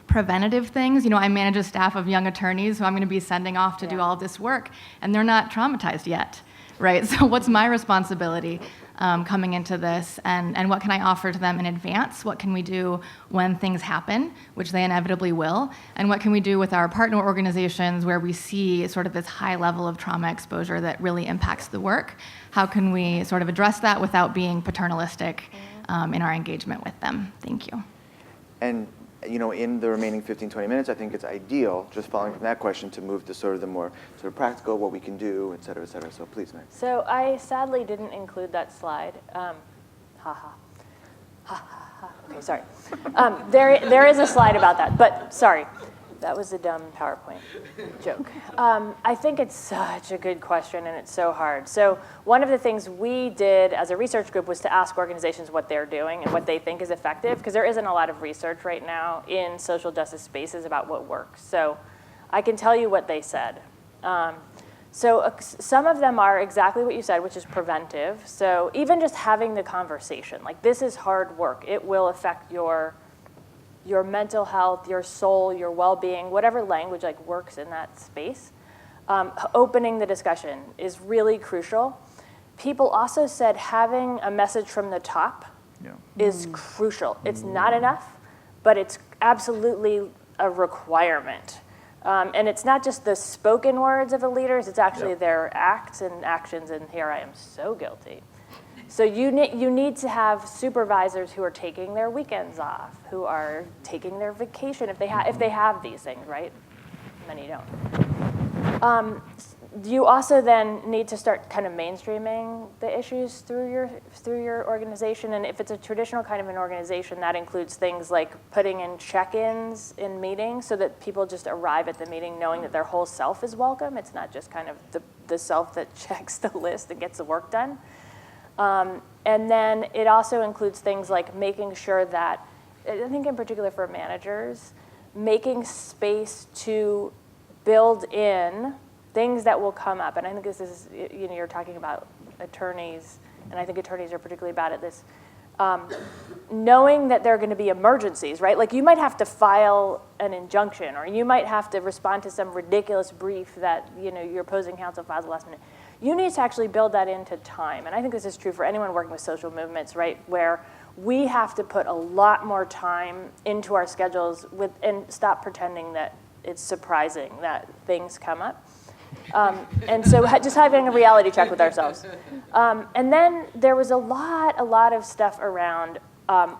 preventative things. You know, I manage a staff of young attorneys who I'm going to be sending off to do all of this work, and they're not traumatized yet, right? So what's my responsibility coming into this, and what can I offer to them in advance? What can we do when things happen, which they inevitably will? And what can we do with our partner organizations where we see sort of this high level of trauma exposure that really impacts the work? How can we sort of address that without being paternalistic in our engagement with them? Thank you. And you know, in the remaining 15, 20 minutes, I think it's ideal, just following from that question, to move to sort of the more sort of practical, what we can do, et cetera, et cetera. So please, Meg. So I sadly didn't include that slide. Okay, sorry. There is a slide about that, but sorry. That was a dumb PowerPoint joke. I think it's such a good question, and it's so hard. So one of the things we did as a research group was to ask organizations what they're doing and what they think is effective, because there isn't a lot of research right now in social justice spaces about what works. So I can tell you what they said. Some of them are exactly what you said, which is preventive. So even just having the conversation, like this is hard work. It will affect your mental health, your soul, your well-being, whatever language like works in that space. Opening the discussion is really crucial. People also said having a message from the top is crucial. It's not enough, but it's absolutely a requirement. And it's not just the spoken words of the leaders, it's actually their acts and actions, and here I am so guilty. So you need to have supervisors who are taking their weekends off, who are taking their vacation if they have these things, right? Many don't. You also then need to start kind of mainstreaming the issues through your organization, and if it's a traditional kind of an organization, that includes things like putting in check-ins in meetings so that people just arrive at the meeting knowing that their whole self is welcome. It's not just kind of the self that checks the list and gets the work done. And then it also includes things like making sure that, I think in particular for managers, making space to build in things that will come up. And I think this is, you're talking about attorneys, and I think attorneys are particularly bad at this. Knowing that there are going to be emergencies, right? Like you might have to file an injunction, or you might have to respond to some ridiculous brief that your opposing counsel files at the last minute. You need to actually build that into time. And I think this is true for anyone working with social movements, right? Where we have to put a lot more time into our schedules and stop pretending that it's surprising that things come up. And so just having a reality check with ourselves. And then there was a lot of stuff around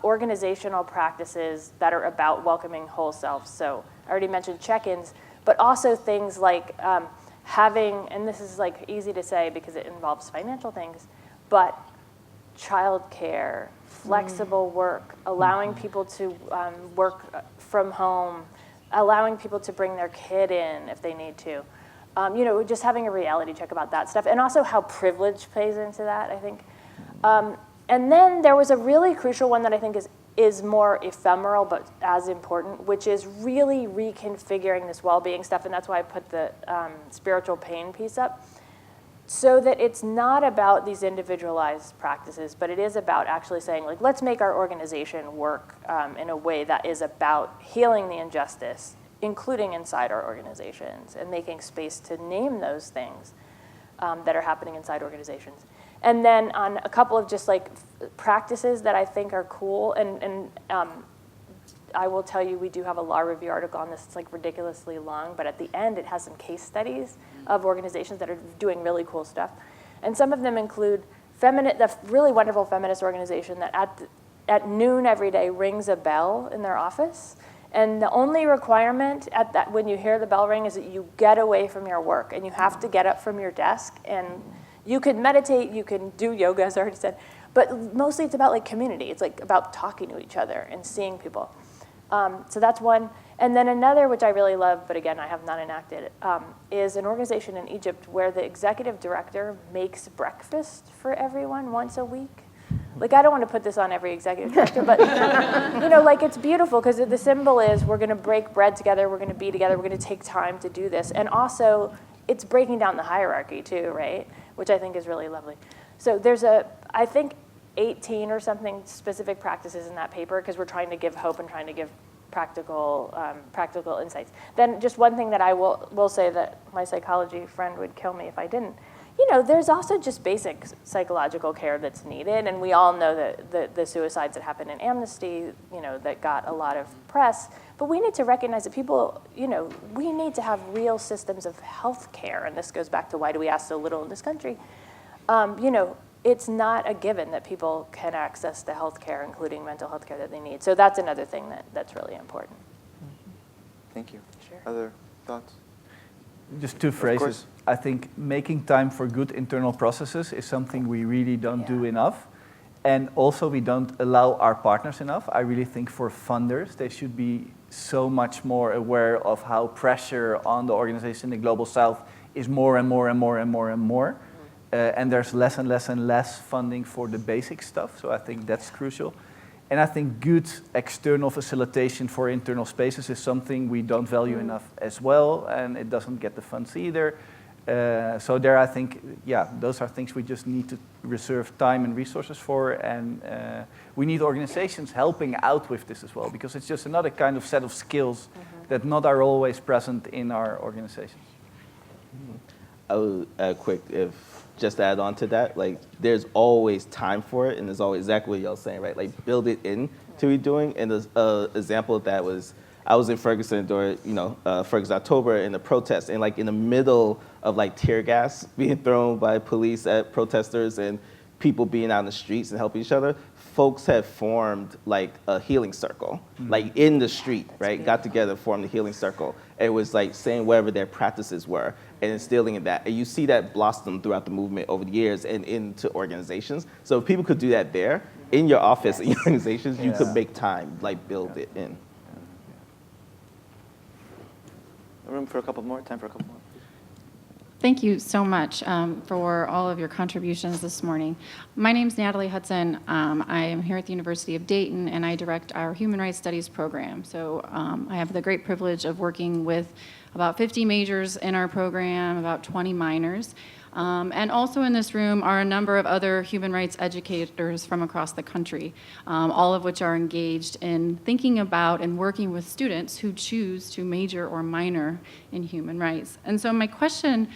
organizational practices that are about welcoming whole selves. So I already mentioned check-ins, but also things like having, and this is like easy to say because it involves financial things, but childcare, flexible work, allowing people to work from home, allowing people to bring their kid in if they need to. Just having a reality check about that stuff, and also how privilege plays into that, I think. And then there was a really crucial one that I think is more ephemeral but as important, which is really reconfiguring this well-being stuff, and that's why I put the spiritual pain piece up, so that it's not about these individualized practices, but it is about actually saying, like, let's make our organization work in a way that is about healing the injustice, including inside our organizations, and making space to name those things that are happening inside organizations. And then on a couple of just like practices that I think are cool, and I will tell you, we do have a law review article on this. It's like ridiculously long, but at the end it has some case studies of organizations that are doing really cool stuff. And some of them include the really wonderful feminist organization that at noon every day rings a bell in their office. And the only requirement when you hear the bell ring is that you get away from your work, and you have to get up from your desk, and you can meditate, you can do yoga, as I already said, but mostly it's about like community. It's like about talking to each other and seeing people. So that's one. And then another, which I really love, but again, I have not enacted, is an organization in Egypt where the executive director makes breakfast for everyone once a week. Like, I don't want to put this on every executive director, but, like, it's beautiful because the symbol is we're going to break bread together, we're going to be together, we're going to take time to do this. And also, it's breaking down the hierarchy, too, right? Which I think is really lovely. So there's I think, 18 or something specific practices in that paper because we're trying to give hope and trying to give practical insights. Then just one thing that I will say that my psychology friend would kill me if I didn't. There's also just basic psychological care that's needed, and we all know that the suicides that happened in Amnesty, that got a lot of press, but we need to recognize that people, we need to have real systems of health care, and this goes back to why do we ask so little in this country. It's not a given that people can access the health care, including mental health care that they need. So that's another thing that's really important. Thank you. Sure. Other thoughts? Just two phrases. I think making time for good internal processes is something we really don't do enough. And also, we don't allow our partners enough. I really think for funders, they should be so much more aware of how pressure on the organization in the Global South is more and more and more and more and more. And there's less and less and less funding for the basic stuff. So I think that's crucial. And I think good external facilitation for internal spaces is something we don't value enough as well. And it doesn't get the funds either. So there, I think, yeah, those are things we just need to reserve time and resources for, and we need organizations helping out with this as well, because it's just another kind of set of skills that not are always present in our organizations. I would just to add on to that, like, there's always time for it, and there's always exactly what y'all saying, right? Like, build it in to what you're doing. And the example of that was, I was in Ferguson during, Ferguson October in the protest, and like in the middle of like tear gas being thrown by police at protesters and people being out in the streets and helping each other, folks have formed like a healing circle, like in the street, right? Got together, formed a healing circle. And it was like saying whatever their practices were and instilling in that. And you see that blossom throughout the movement over the years and into organizations. So if people could do that there, in your office, in your organizations, you could make time, like build it in. Room for a couple more, time for a couple more. Thank you so much for all of your contributions this morning. My name is Natalie Hudson. I am here at the University of Dayton, and I direct our Human Rights Studies program. So I have the great privilege of working with about 50 majors in our program, about 20 minors. And also in this room are a number of other human rights educators from across the country, all of which are engaged in thinking about and working with students who choose to major or minor in human rights. And so my question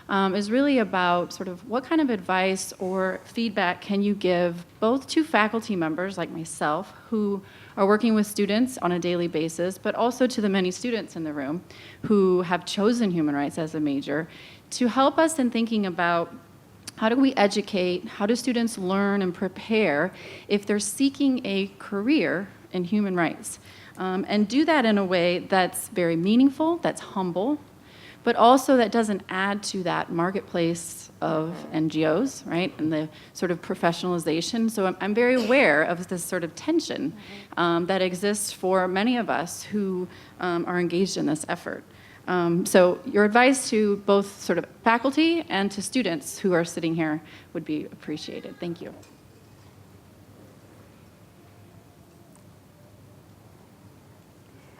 is really about sort of what kind of advice or feedback can you give both to faculty members like myself who are working with students on a daily basis, but also to the many students in the room who have chosen human rights as a major, to help us in thinking about how do we educate, how do students learn and prepare if they're seeking a career in human rights, and do that in a way that's very meaningful, that's humble, but also that doesn't add to that marketplace of NGOs, right, and the sort of professionalization. So I'm very aware of this sort of tension that exists for many of us who are engaged in this effort. So your advice to both sort of faculty and to students who are sitting here would be appreciated. Thank you.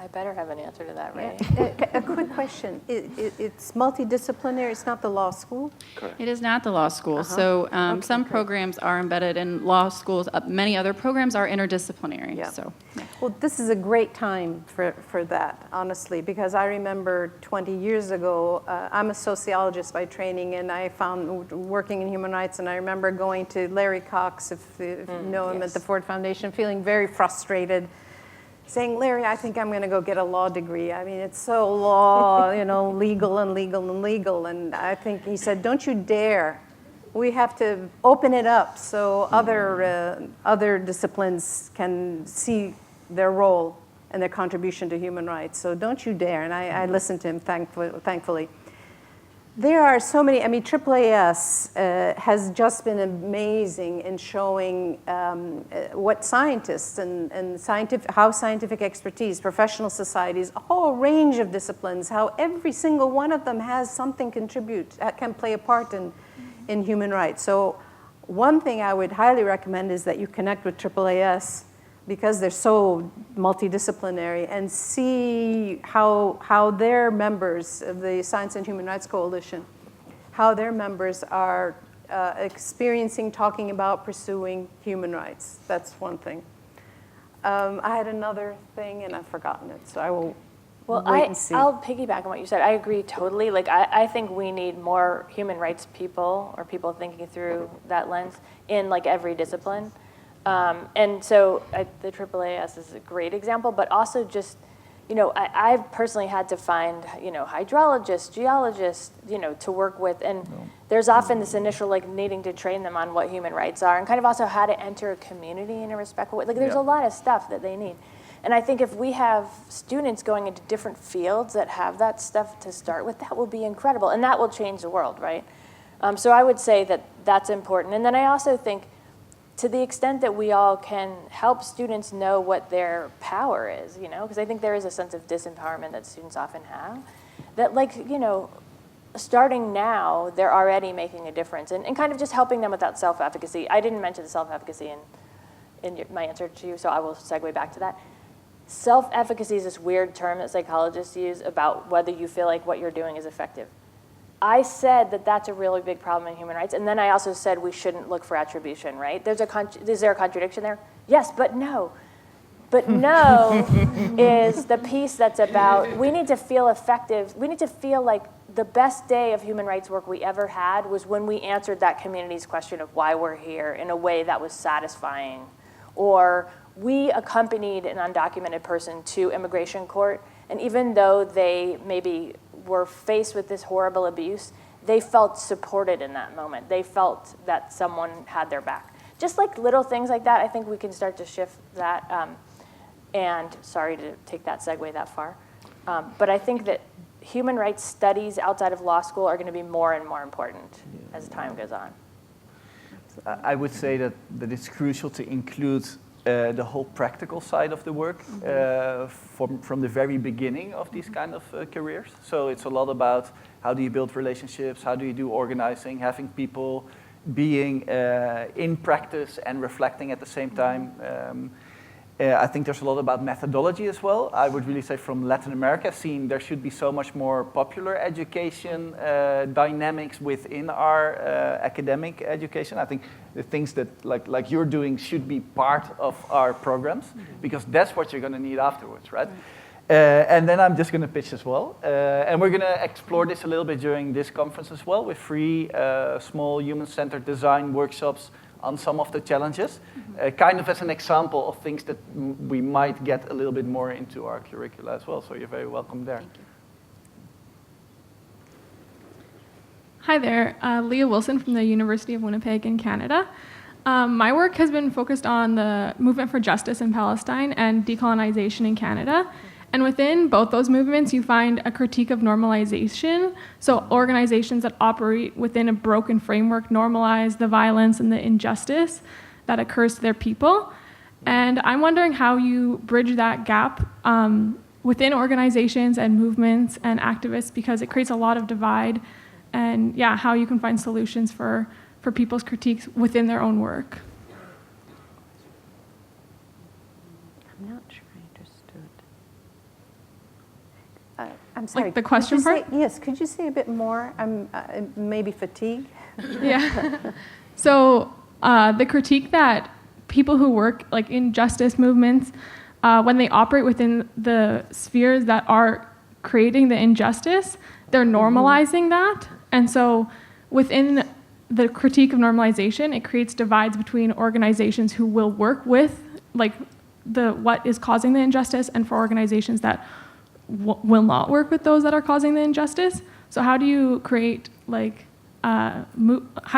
I better have an answer to that, right? A quick question. It's multidisciplinary. It's not the law school? Correct. It is not the law school. So some programs are embedded in law schools. Many other programs are interdisciplinary. Yeah. So, yeah. Well, this is a great time for that, honestly, because I remember 20 years ago, I'm a sociologist by training, and I found working in human rights, and I remember going to Larry Cox, if you know him, at the Ford Foundation, feeling very frustrated, saying, Larry, I think I'm going to go get a law degree. I mean, it's so law, legal and legal and legal. And I think he said, don't you dare. We have to open it up so other disciplines can see their role and their contribution to human rights. So don't you dare. And I listened to him, thankfully. There are so many, AAAS has just been amazing in showing what scientists and how scientific expertise, professional societies, a whole range of disciplines, how every single one of them has something contribute, can play a part in human rights. So one thing I would highly recommend is that you connect with AAAS because they're so multidisciplinary, and see how their members of the Science and Human Rights Coalition, how their members are experiencing, talking about, pursuing human rights. That's one thing. I had another thing, and I've forgotten it, so I will wait and see. I'll piggyback on what you said. I agree totally. Like, I think we need more human rights people, or people thinking through that lens in like every discipline. And so the AAAS is a great example, but also just, I've personally had to find, hydrologists, geologists, to work with. And there's often this initial, needing to train them on what human rights are and kind of also how to enter a community in a respectful way. There's a lot of stuff that they need. And I think if we have students going into different fields that have that stuff to start with, that will be incredible. And that will change the world, right? So I would say that that's important. And then I also think, to the extent that we all can help students know what their power is, because I think there is a sense of disempowerment that students often have, that starting now, they're already making a difference, and kind of just helping them with that self-efficacy. I didn't mention the self-efficacy in my answer to you, so I will segue back to that. Self-efficacy is this weird term that psychologists use about whether you feel like what you're doing is effective. I said that that's a really big problem in human rights, and then I also said we shouldn't look for attribution, right? Is there a contradiction there? Yes, but no. But no is the piece that's about, we need to feel effective. We need to feel like the best day of human rights work we ever had was when we answered that community's question of why we're here in a way that was satisfying. Or we accompanied an undocumented person to immigration court, and even though they maybe were faced with this horrible abuse, they felt supported in that moment. They felt that someone had their back. Just like little things like that, I think we can start to shift that. And sorry to take that segue that far, but I think that human rights studies outside of law school are going to be more and more important as time goes on. I would say that it's crucial to include the whole practical side of the work from the very beginning of these kind of careers. So it's a lot about how do you build relationships, how do you do organizing, having people being in practice and reflecting at the same time. I think there's a lot about methodology as well. I would really say from Latin America, seeing there should be so much more popular education dynamics within our academic education. I think the things that like you're doing should be part of our programs, because that's what you're going to need afterwards, right? And then I'm just going to pitch as well. And we're going to explore this a little bit during this conference as well with 3 small human-centered design workshops on some of the challenges, kind of as an example of things that we might get a little bit more into our curricula as well. So you're very welcome there. Thank you. Hi there, Leah Wilson from the University of Winnipeg in Canada. My work has been focused on the movement for justice in Palestine and decolonization in Canada. And within both those movements, you find a critique of normalization. So organizations that operate within a broken framework normalize the violence and the injustice that occurs to their people. And I'm wondering how you bridge that gap within organizations and movements and activists, because it creates a lot of divide, and how you can find solutions for people's critiques within their own work. I'm not sure I understood. I'm sorry. Like the question part? Yes, could you say a bit more? I'm maybe fatigue. Yeah. So the critique that people who work like in justice movements, when they operate within the spheres that are creating the injustice, they're normalizing that. And so within the critique of normalization, it creates divides between organizations who will work with like what is causing the injustice, and for organizations that will not work with those that are causing the injustice. So how do you create how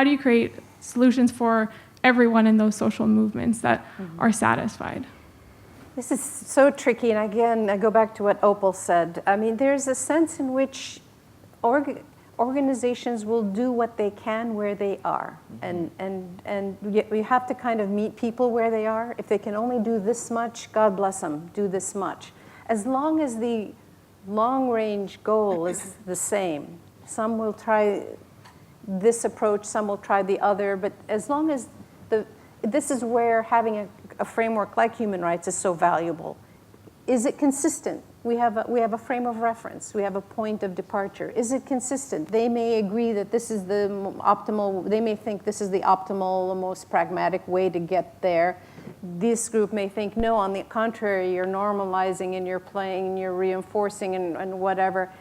do you create solutions for everyone in those social movements that are satisfied? This is so tricky, and again, I go back to what Opal said. I mean, there's a sense in which organizations will do what they can where they are, and we have to kind of meet people where they are. If they can only do this much, God bless them, do this much. As long as the long-range goal is the same, some will try this approach, some will try the other, but as long as this is where having a framework like human rights is so valuable. Is it consistent? We have a frame of reference. We have a point of departure. Is it consistent? They may agree that this is the optimal, they may think this is the optimal, most pragmatic way to get there. This group may think, no, on the contrary, you're normalizing and you're playing and you're reinforcing and whatever.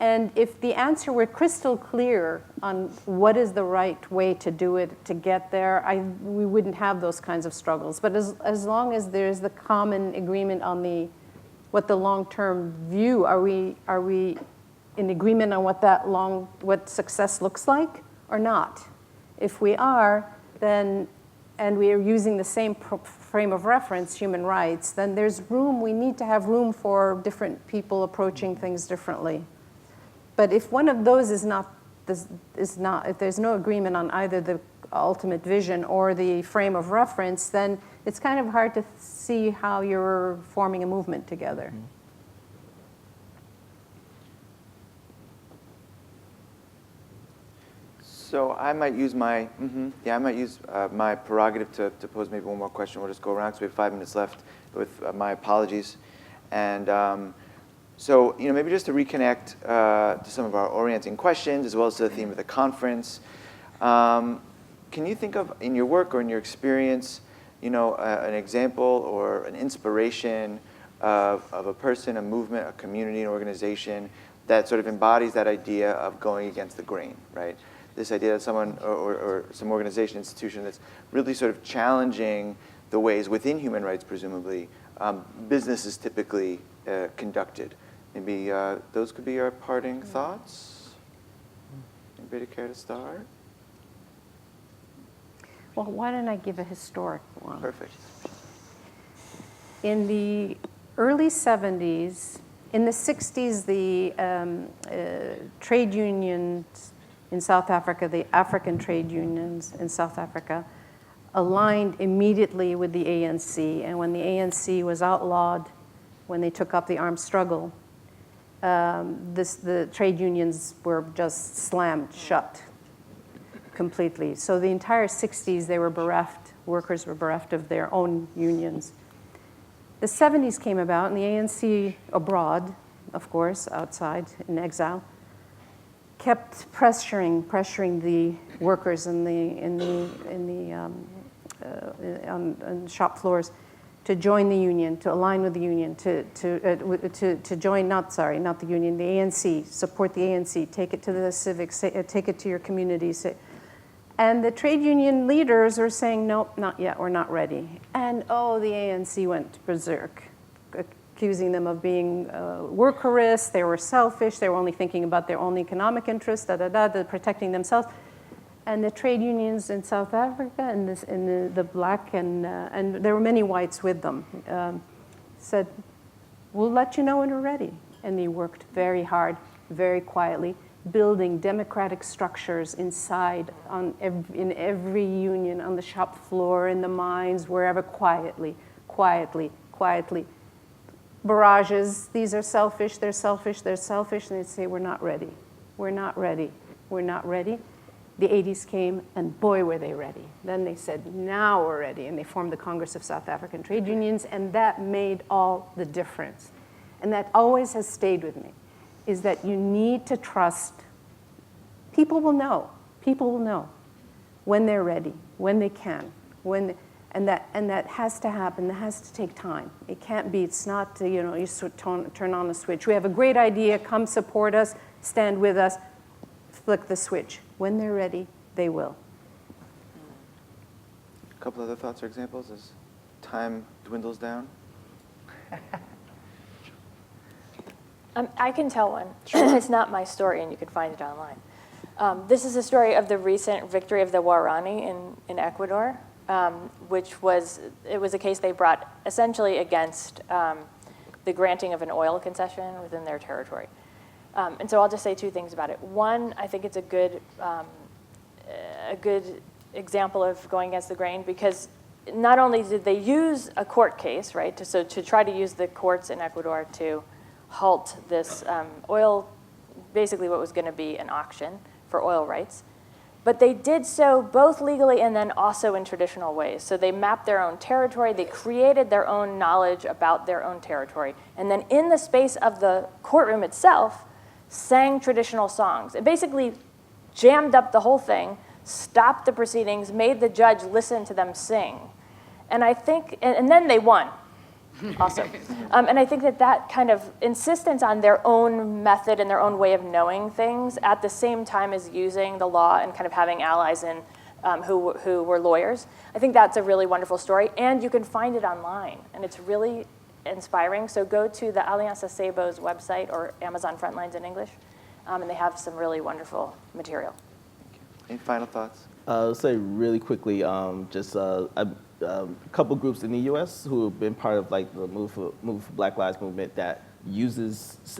And if the answer were crystal clear on what is the right way to do it, to get there, we wouldn't have those kinds of struggles. But as long as there's the common agreement on what the long-term view, are we in agreement on what success looks like or not? If we are, then, and we are using the same frame of reference, human rights, then there's room, we need to have room for different people approaching things differently. But if one of those is not, if there's no agreement on either the ultimate vision or the frame of reference, then it's kind of hard to see how you're forming a movement together. So I might use my my prerogative to pose maybe one more question. We'll just go around because we have 5 minutes left. With my apologies, and so maybe just to reconnect to some of our orienting questions as well as to the theme of the conference. Can you think of in your work or in your experience, an example or an inspiration of a person, a movement, a community, an organization that sort of embodies that idea of going against the grain, right? This idea that someone or some organization, institution that's really sort of challenging the ways within human rights, presumably, business is typically conducted. Maybe those could be our parting thoughts. Anybody care to start? Well, why don't I give a historic one? Perfect. In the early 70s, in the 60s, the trade unions in South Africa, the African trade unions in South Africa, aligned immediately with the ANC. And when the ANC was outlawed, when they took up the armed struggle, the trade unions were just slammed shut completely. So the entire 60s, they were bereft, workers were bereft of their own unions. The 70s came about, and the ANC abroad, of course, outside in exile, kept pressuring the workers on shop floors to join the union, to align with the union, to join, not the union, the ANC, support the ANC, take it to the civics, take it to your communities. And the trade union leaders are saying, nope, not yet, we're not ready. And the ANC went berserk, accusing them of being workerists, they were selfish, they were only thinking about their own economic interests, protecting themselves. And the trade unions in South Africa, and the black, and there were many whites with them, said, we'll let you know when we're ready. And they worked very hard, very quietly, building democratic structures inside, in every union, on the shop floor, in the mines, wherever, quietly. Barrages, these are selfish, they're selfish, and they'd say, we're not ready. The 80s came, and boy, were they ready. Then they said, now we're ready, and they formed the Congress of South African Trade Unions, and that made all the difference. And that always has stayed with me, is that you need to trust. People will know when they're ready, when they can, and that has to happen. That has to take time. It can't be. It's not you turn on a switch. We have a great idea. Come support us. Stand with us. Flick the switch. When they're ready, they will. A couple other thoughts or examples as time dwindles down. I can tell one. It's not my story, and you can find it online. This is a story of the recent victory of the Guarani in Ecuador, which was a case they brought essentially against the granting of an oil concession within their territory. And so I'll just say two things about it. One, I think it's a good example of going against the grain, because not only did they use a court case, right, to try to use the courts in Ecuador to halt this oil, basically what was going to be an auction for oil rights, but they did so both legally and then also in traditional ways. So they mapped their own territory, they created their own knowledge about their own territory, and then in the space of the courtroom itself, sang traditional songs. It basically jammed up the whole thing, stopped the proceedings, made the judge listen to them sing. And I think, and then they won. Also. And I think that kind of insistence on their own method and their own way of knowing things at the same time as using the law and kind of having allies in who were lawyers, I think that's a really wonderful story. And you can find it online, and it's really inspiring. So go to the Aliança Sebo's website or Amazon Frontlines in English, and they have some really wonderful material. Any final thoughts? I'll say really quickly, a couple groups in the U.S. who have been part of like the Move for Black Lives movement that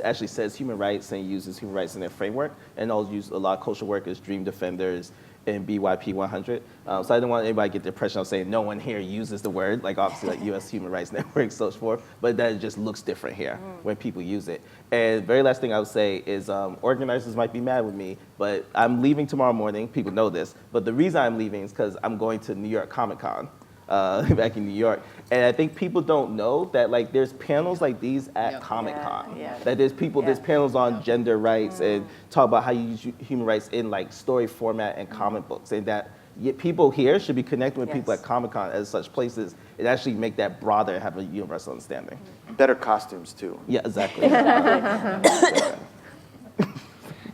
actually says human rights and uses human rights in their framework, and also use a lot of cultural workers, dream defenders, in BYP 100. So I didn't want anybody to get the impression of saying no one here uses the word, like obviously like U.S. Human Rights Network, so forth, but that it just looks different here when people use it. And very last thing I would say is organizers might be mad with me, but I'm leaving tomorrow morning. People know this, but the reason I'm leaving is because I'm going to New York Comic Con. Back in New York, and I think people don't know that like there's panels like these at Comic Con. That there's panels on gender rights and talk about how you use human rights in like story format and comic books, and that people here should be connecting with people at Comic Con as such places and actually make that broader and have a universal understanding. Better costumes too. Yeah, exactly.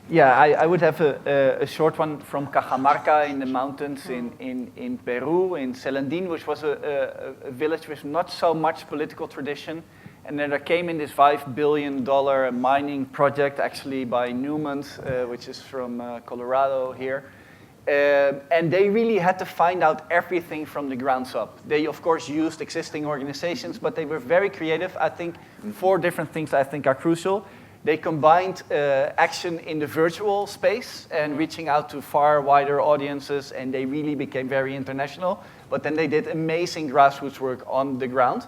Yeah, I would have a short one from Cajamarca in the mountains in Peru, in Celendín, which was a village with not so much political tradition. And then there came in this $5 billion mining project, actually by Newmont, which is from Colorado here. And they really had to find out everything from the ground up. They, of course, used existing organizations, but they were very creative. I think 4 different things I think are crucial. They combined action in the virtual space and reaching out to far wider audiences, and they really became very international. But then they did amazing grassroots work on the ground.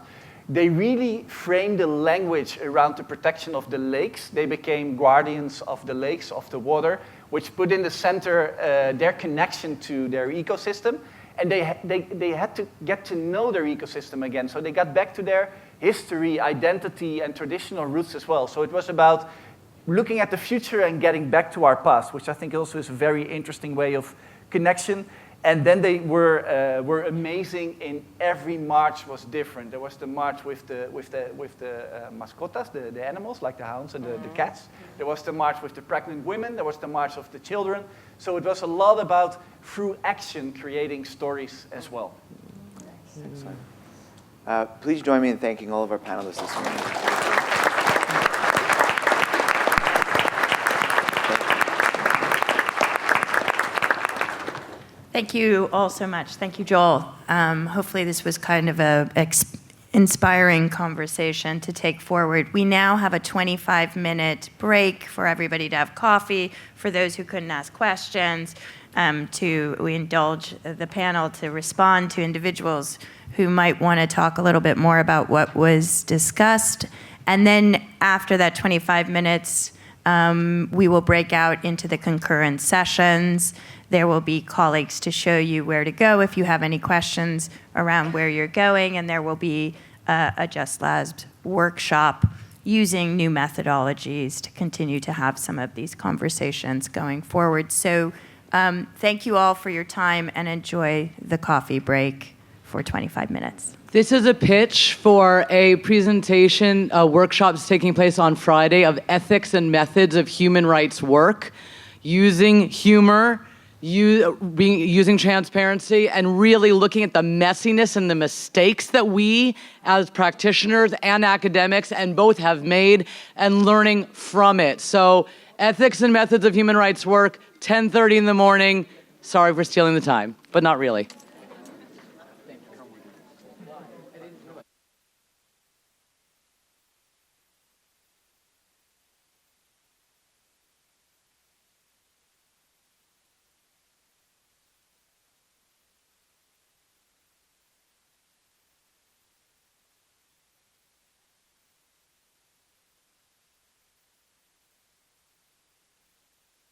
They really framed the language around the protection of the lakes. They became guardians of the lakes, of the water, which put in the center their connection to their ecosystem. And they had to get to know their ecosystem again. So they got back to their history, identity, and traditional roots as well. So it was about looking at the future and getting back to our past, which I think also is a very interesting way of connection. And then they were amazing. In every march was different. There was the march with the mascotas, the animals like the hounds and the cats. There was the march with the pregnant women. There was the march of the children. So it was a lot about through action creating stories as well. Excellent. Please join me in thanking all of our panelists this morning. Thank you all so much. Thank you, Joel. Hopefully this was kind of a inspiring conversation to take forward. We now have a 25-minute break for everybody to have coffee, for those who couldn't ask questions, we indulge the panel to respond to individuals who might want to talk a little bit more about what was discussed. And then after that 25 minutes, we will break out into the concurrent sessions. There will be colleagues to show you where to go if you have any questions around where you're going, and there will be a Just Labs workshop using new methodologies to continue to have some of these conversations going forward. So thank you all for your time, and enjoy the coffee break for 25 minutes. This is a pitch for a presentation, workshops taking place on Friday, of ethics and methods of human rights work, using humor, using transparency, and really looking at the messiness and the mistakes that we as practitioners and academics and both have made, and learning from it. So ethics and methods of human rights work, 10:30 in the morning. Sorry for stealing the time, but not really.